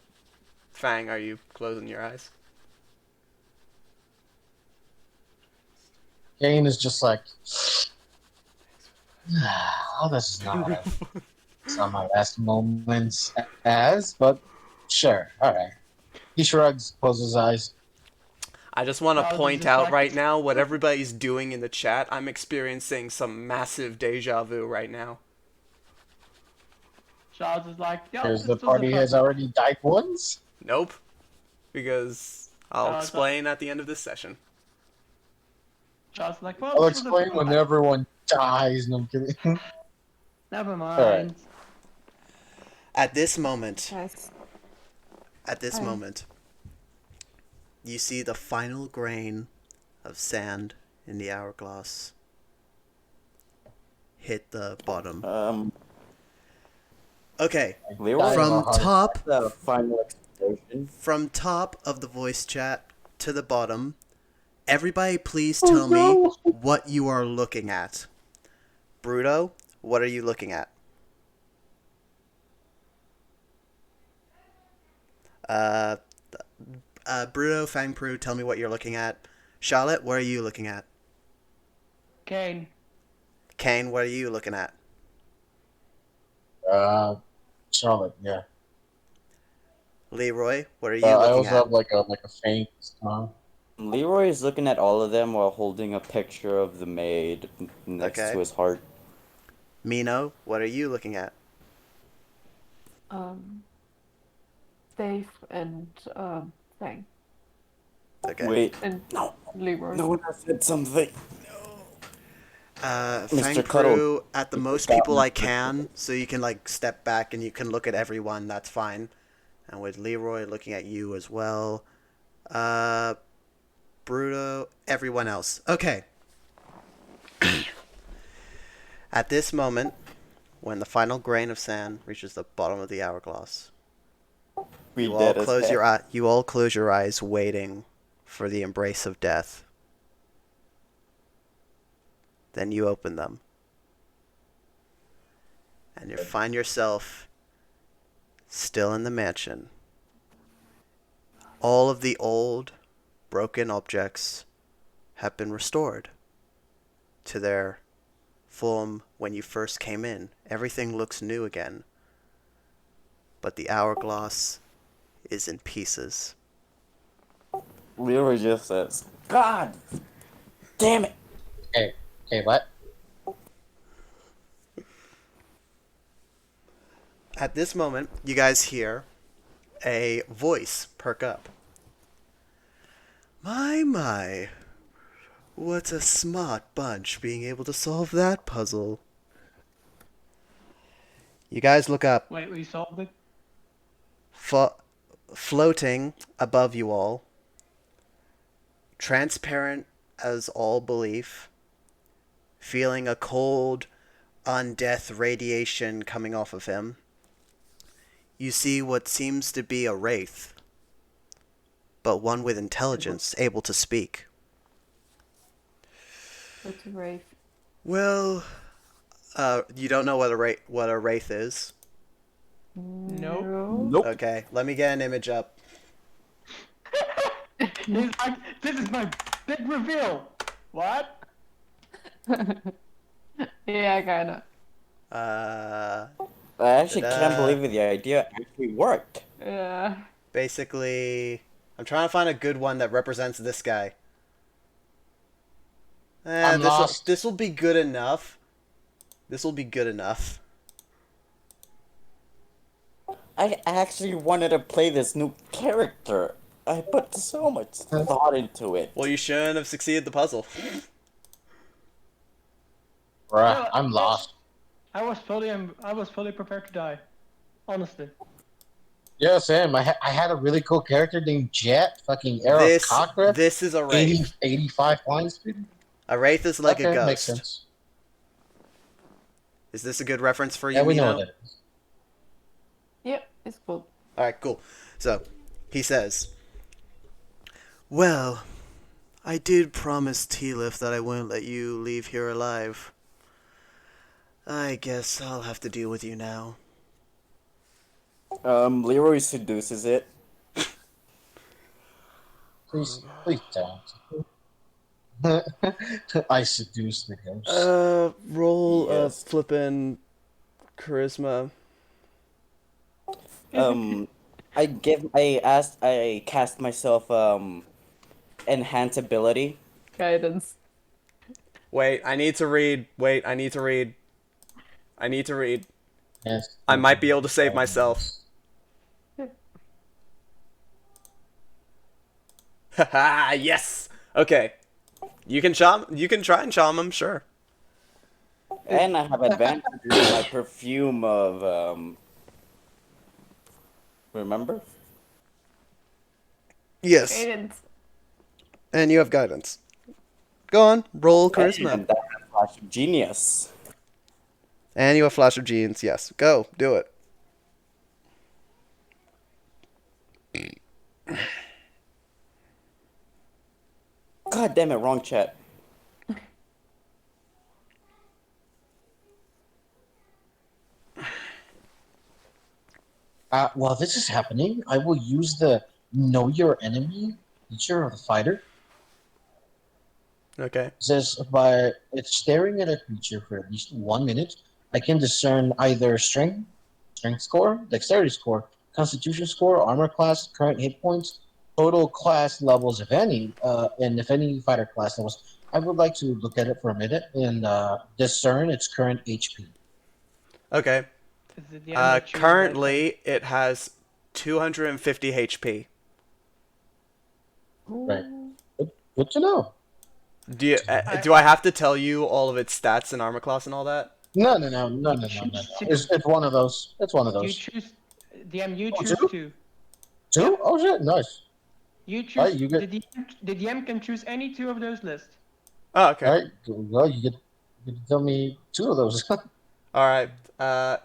Fang, are you closing your eyes? Kane is just like, oh, this is not what I saw my last moments as, but sure, all right. He shrugs, closes his eyes. I just want to Charles is point just out like, right now what everybody's doing in the chat. I'm experiencing some massive deja vu right now. Charles is like, yeah, Because the this was a party fun has time. already died once. Nope. Because I'll So- explain at the end of this session. Charles is like, well, I'll this was a explain fun when time. everyone dies. No, I'm kidding. Never mind. Alright. At this moment, Guys, Hi. you see the final grain of sand in the hourglass hit the bottom. Okay, Leroy, From Dying top- the final explosion. from top of the voice chat to the bottom, everybody please tell me what you are looking at. Bruto, what are you looking at? Uh, Bruto, Fang Pru, tell me what you're looking at. Charlotte, what are you looking at? Kane, Kane, what are you looking at? Charlotte, yeah. Leroy, what are you I looking also at? have like a faint smile. Leroy is looking at all of them while holding a picture of the maid next Okay. to his heart. Mino, what are you looking at? Dave and Fang Okay. Wait, and no, Leroy. no one has said something. Fang Mr. Cuddle. Pru, at the most people I can, so you can like step back and you can look at everyone, that's fine. And with Leroy looking at you as well. Bruto, everyone else. Okay. At this moment, when the final grain of sand reaches the bottom of the hourglass, you all close your eyes, waiting for the embrace of death. Then you open them, and you find yourself still in the mansion. All of the old, broken objects have been restored to their form when you first came in. Everything looks new again, but the hourglass is in pieces. Leroy just says, God damn it. Okay, what? At this moment, you guys hear a voice perk up. My, what a smart bunch being able to solve that puzzle. You guys look up. wait, we solved it? Floating above you all, transparent as all belief, feeling a cold, undeath radiation coming off of him, you see what seems to be a wraith, but one with intelligence, able to speak. What's a wraith? Well, you don't know what a wraith is? Nope. No. Nope. Okay, let me get an image up. He's like, this is my big reveal. What? Yeah, kinda. I actually Ta-da. can't believe the idea actually worked. Yeah. Basically, I'm trying to find a good one that represents this guy. I'm lost. This will be good enough. This will be good enough. I actually wanted to play this new character. I put so much thought into it. Well, you shouldn't have succeeded the puzzle. Bruh, I'm lost. I was fully prepared to die. Honestly. Yeah, Sam, I had a really cool character named Jet, fucking Arrow Cockra, This is a 80, wraith. 85 flying speed. A wraith is like Okay, a ghost. makes sense. Is this a good reference for you, Yeah, we know Mino? what that is. Yep, it's cool. Alright, cool. So, he says, well, I did promise Telif that I wouldn't let you leave here alive. I guess I'll have to deal with you now. Leroy seduces it. Please don't. I seduced the ghost. Roll Yes. flippin' charisma. I cast myself, enhance ability. Guidance. Wait, I need to read. I need to read. Yes. I might be able to save myself. Haha, yes! Okay. You can try and charm him, sure. And I have advantage in my perfume of, remember? Yes. Guidance. And you have guidance. Go on, roll charisma. And I have flash of genius. And you have flash of genes, yes. Go, do it. God damn it, wrong chat. While this is happening, I will use the Know Your Enemy feature of the fighter. Okay. It says by it's staring at a creature for at least 1 minute, I can discern either strength score, dexterity score, constitution score, armor class, current hit points, total class levels, if any, and if any fighter class levels. I would like to look at it for a minute and discern its current HP. Okay. Is it the end that chooses Currently, it has 250 HP. Right. Good to know. Do I have to tell you all of its stats and armor class and all that? No. It's one of those. It's one of You those. choose, DM. You Oh, choose two? two. Two? Oh shit! Nice. You choose. Alright, you get- the DM can choose any two of those lists. Oh, okay. All right. Well, you get tell me two of those. All right.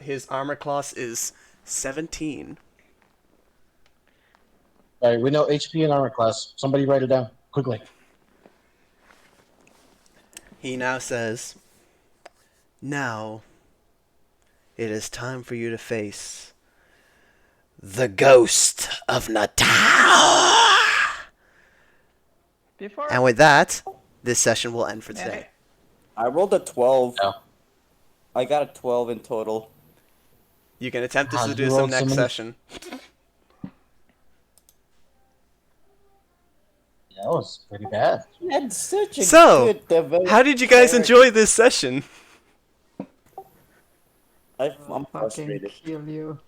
His armor class is 17. All right. We know HP and armor class. Somebody write it down quickly. He now says, now, it is time for you to face the ghost of Natal. Before. And with that, this session will end for today. I rolled a 12. Oh. I got a 12 in total. You can attempt to Ah, you seduce him rolled so next many- session. That was pretty bad. That's such a So, good development. how did you guys enjoy this session? I'm Fucking frustrated. kill you.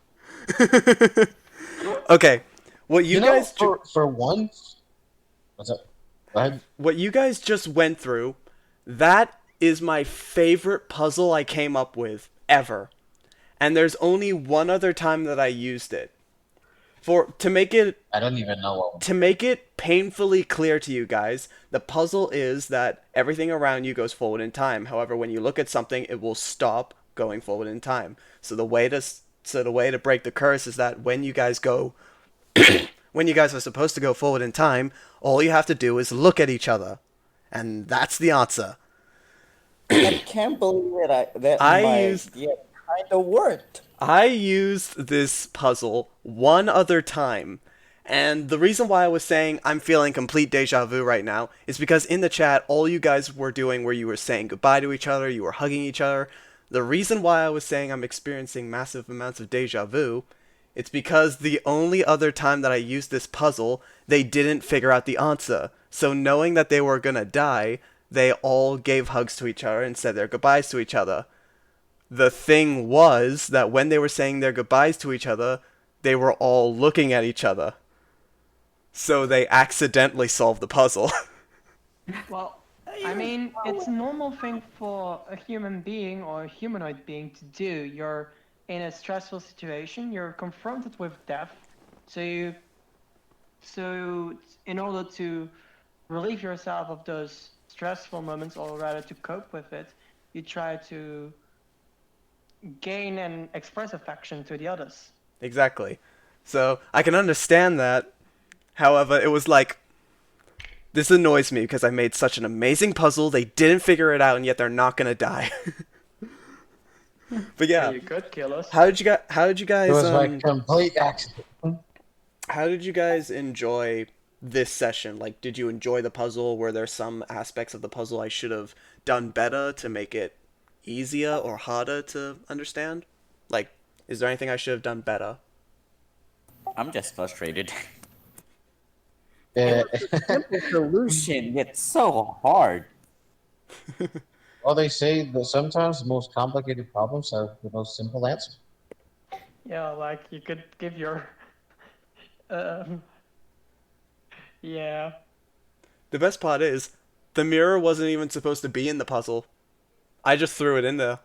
Okay, what you You know, guys for once. What's up? Go ahead. what you guys just went through, that is my favorite puzzle I came up with ever. And there's only one other time that I used it. To make it I don't even know what. to make it painfully clear to you guys, the puzzle is that everything around you goes forward in time. However, when you look at something, it will stop going forward in time. So the way to break the curse is that when you guys are supposed to go forward in time, all you have to do is look at each other, and that's the answer. I can't believe that I my used idea kind of worked. I used this puzzle one other time. And the reason why I was saying I'm feeling complete deja vu right now is because in the chat, all you guys were doing where you were saying goodbye to each other, you were hugging each other. The reason why I was saying I'm experiencing massive amounts of deja vu, it's because the only other time that I used this puzzle, they didn't figure out the answer. So knowing that they were gonna die, they all gave hugs to each other and said their goodbyes to each other. The thing was that when they were saying their goodbyes to each other, they were all looking at each other. So they accidentally solved the puzzle. Well, I mean, it's a normal thing for a human being or a humanoid being to do. You're in a stressful situation, you're confronted with death, so in order to relieve yourself of those stressful moments, or rather to cope with it, you try to gain and express affection to the others. Exactly. So I can understand that. However, it was like, this annoys me because I made such an amazing puzzle, they didn't figure it out, and yet they're not gonna die. But yeah, You could kill us. how did you It guys was like complete accident. how did you guys enjoy this session? Like, did you enjoy the puzzle? Were there some aspects of the puzzle I should have done better to make it easier or harder to understand? Like, is there anything I should have done better? I'm just frustrated. Yeah. Simple solution, yet so hard. Well, they say that sometimes the most complicated problems have the most simple answer. Yeah, like you could give your. Um, yeah. The best part is, the mirror wasn't even supposed to be in the puzzle. I just threw it in there.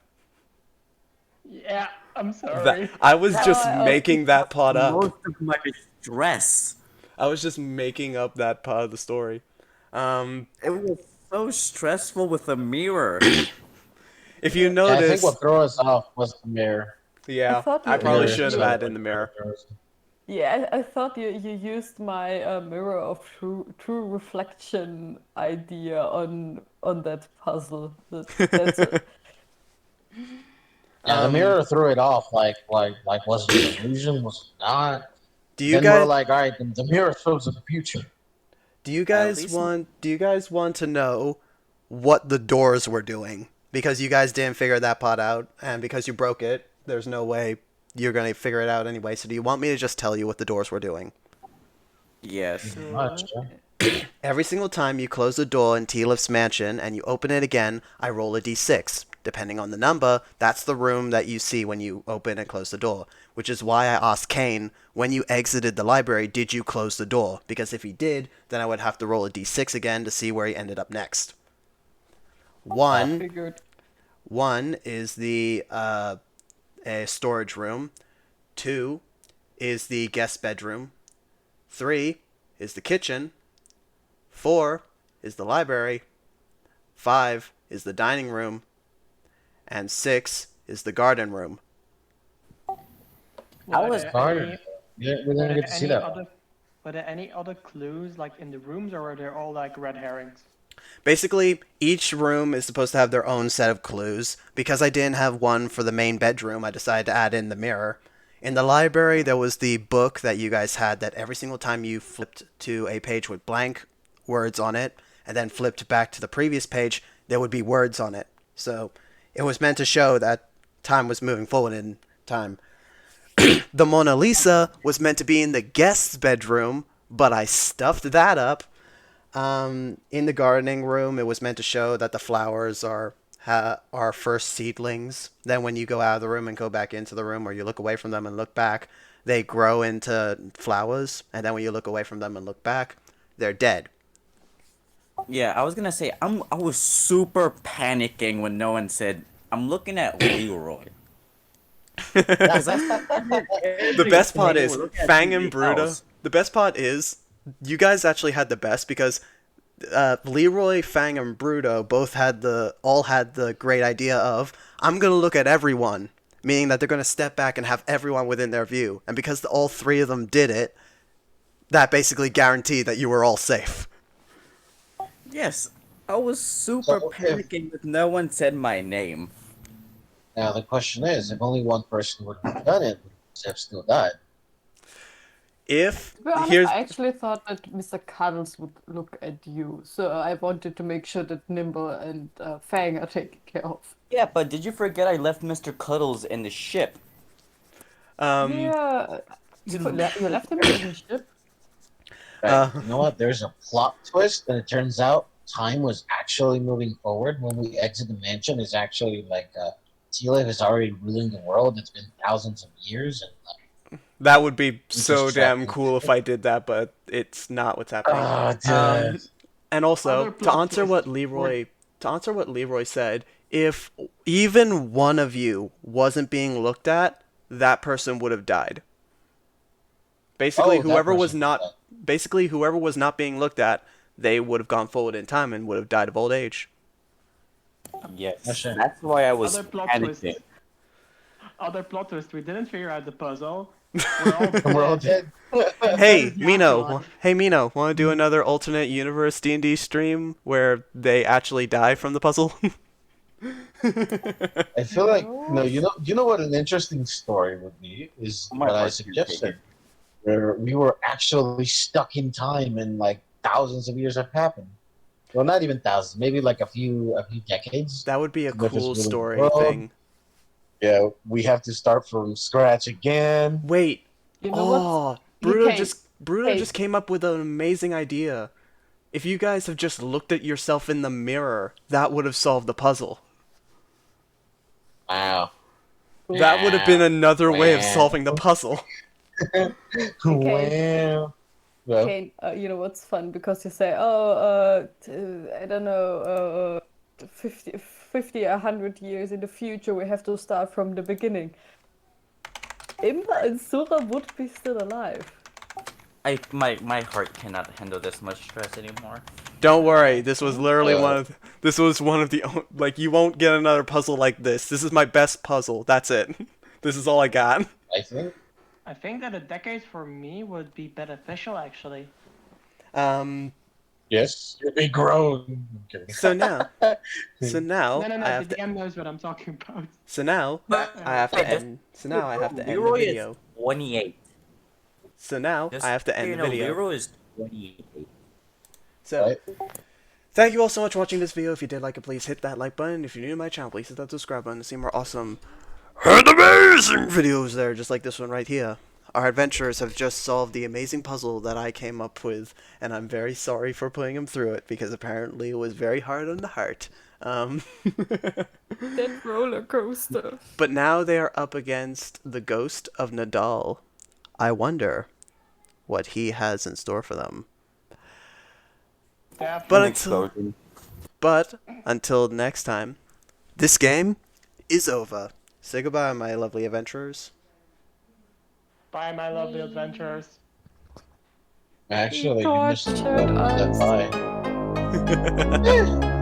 Yeah, I'm sorry. That I was just I making that part up. Most of my stress. I was just making up that part of the story. It was so stressful with the mirror. If you Yeah, I think notice, what threw us off was the mirror. yeah, I thought I you- probably Yeah. should have added in the mirror. Yeah, I thought you used my mirror of true reflection idea on that puzzle. That's Yeah, the Um, mirror threw it off. Like was it an illusion? Was it not? Do you Then we're guys like, all right, the mirror shows the future. do you guys want to know what the doors were doing? Because you guys didn't figure that part out, and because you broke it, there's no way you're gonna figure it out anyway. So do you want me to just tell you what the doors were doing? Yes. Much, yeah. Every single time you close the door in Telif's mansion and you open it again, I roll a d6. Depending on the number, that's the room that you see when you open and close the door. Which is why I asked Kane, when you exited the library, did you close the door? Because if he did, then I would have to roll a d6 again to see where he ended up next. figured. One is the a storage room. 2 is the guest bedroom. 3 is the kitchen. 4 is the library. 5 is the dining room. And 6 is the garden room. I was Garden. Yeah, we didn't get to see that. Were there any other clues like in the rooms, or were they all like red herrings? Basically, each room is supposed to have their own set of clues. Because I didn't have one for the main bedroom, I decided to add in the mirror. In the library, there was the book that you guys had that every single time you flipped to a page with blank words on it, and then flipped back to the previous page, there would be words on it. So it was meant to show that time was moving forward in time. The Mona Lisa was meant to be in the guest's bedroom, but I stuffed that up. In the gardening room, it was meant to show that the flowers are first seedlings. Then when you go out of the room and go back into the room, or you look away from them and look back, they grow into flowers. And then when you look away from them and look back, they're dead. Yeah, I was gonna say I was super panicking when no one said I'm looking at Leroy. 'Cause The best part is Fang and Bruta. The best part is you guys actually had the best because Leroy, Fang, and Bruto both had the great idea of I'm going to look at everyone, meaning that they're going to step back and have everyone within their view. And because all three of them did it, that basically guaranteed that you were all safe. Yes, I was super So panicking that no one said my name. now the question is, if only one person would have done it, would Zeb still died? If To be honest, here's I actually thought that Mr. Cuddles would look at you, so I wanted to make sure that Nimble and Fang are taken care of. Yeah, but did you forget I left Mr. Cuddles in the ship? Yeah, you left him in the ship. Uh, You know what? There's a plot twist, and it turns out time was actually moving forward. When we exit the mansion, is actually like Telif is already ruling the world. It's been thousands of years, and that would be we so just trapped damn in the cool if ship. I did that, but it's not what's happening. Ah, Um, dude. and also Other plot twists were- To answer what Leroy said, if even one of you wasn't being looked at, that person would have died. Basically, Oh, that person was dead. whoever was not being looked at, they would have gone forward in time and would have died of old age. Yes, Oh, shit. that's why I was Other plot panicking. twists. Other plot twist. We didn't figure out the puzzle. We're all And we're all dead. dead. And Hey, that is the Mino. afterlife. Hey, Mino. Want to do another alternate universe D&D stream where they actually die from the puzzle? I feel like no, you know what an interesting story would be is My what I heart's gonna take suggested, it. where we were actually stuck in time and like thousands of years have happened. Well, not even thousands, maybe like a few decades. That would be a With this cool really story world. thing. Yeah, we have to start from scratch again. Wait. You know what? Oh, Hey, Kate, Bruto Kate. just came up with an amazing idea. If you guys have just looked at yourself in the mirror, that would have solved the puzzle. Wow. That would have been another way of Wow. solving the puzzle. Wow. Well, Kane, you know what's fun because you say, I don't know, 50, 100 years in the future, we have to start from the beginning. Impa and Sura would be still alive. My heart cannot handle this much stress anymore. Don't worry, this was literally this was one of the like you won't get another puzzle like this. This is my best puzzle. That's it. This is all I got. I think that a decade for me would be beneficial, actually. yes, you're big grown. I'm kidding. So now No, I have the to DM knows what I'm talking about. So now I have to end. So now I have to end the Leroy video. is 28. So now Just I have to so end you the know, video. Leroy is 28. So Right. thank you all so much for watching this video. If you did like it, please hit that like button. If you're new to my channel, please hit that subscribe button to see more awesome and amazing videos there, just like this one right here. Our adventurers have just solved the amazing puzzle that I came up with, and I'm very sorry for putting them through it because apparently it was very hard on the heart. That roller coaster. But now they are up against the ghost of Nadal. I wonder what he has in store for them. Definitely. But until next time, this game is over. Say goodbye, my lovely adventurers. Bye, my lovely adventurers. Actually, you missed Tortured us. that. Bye.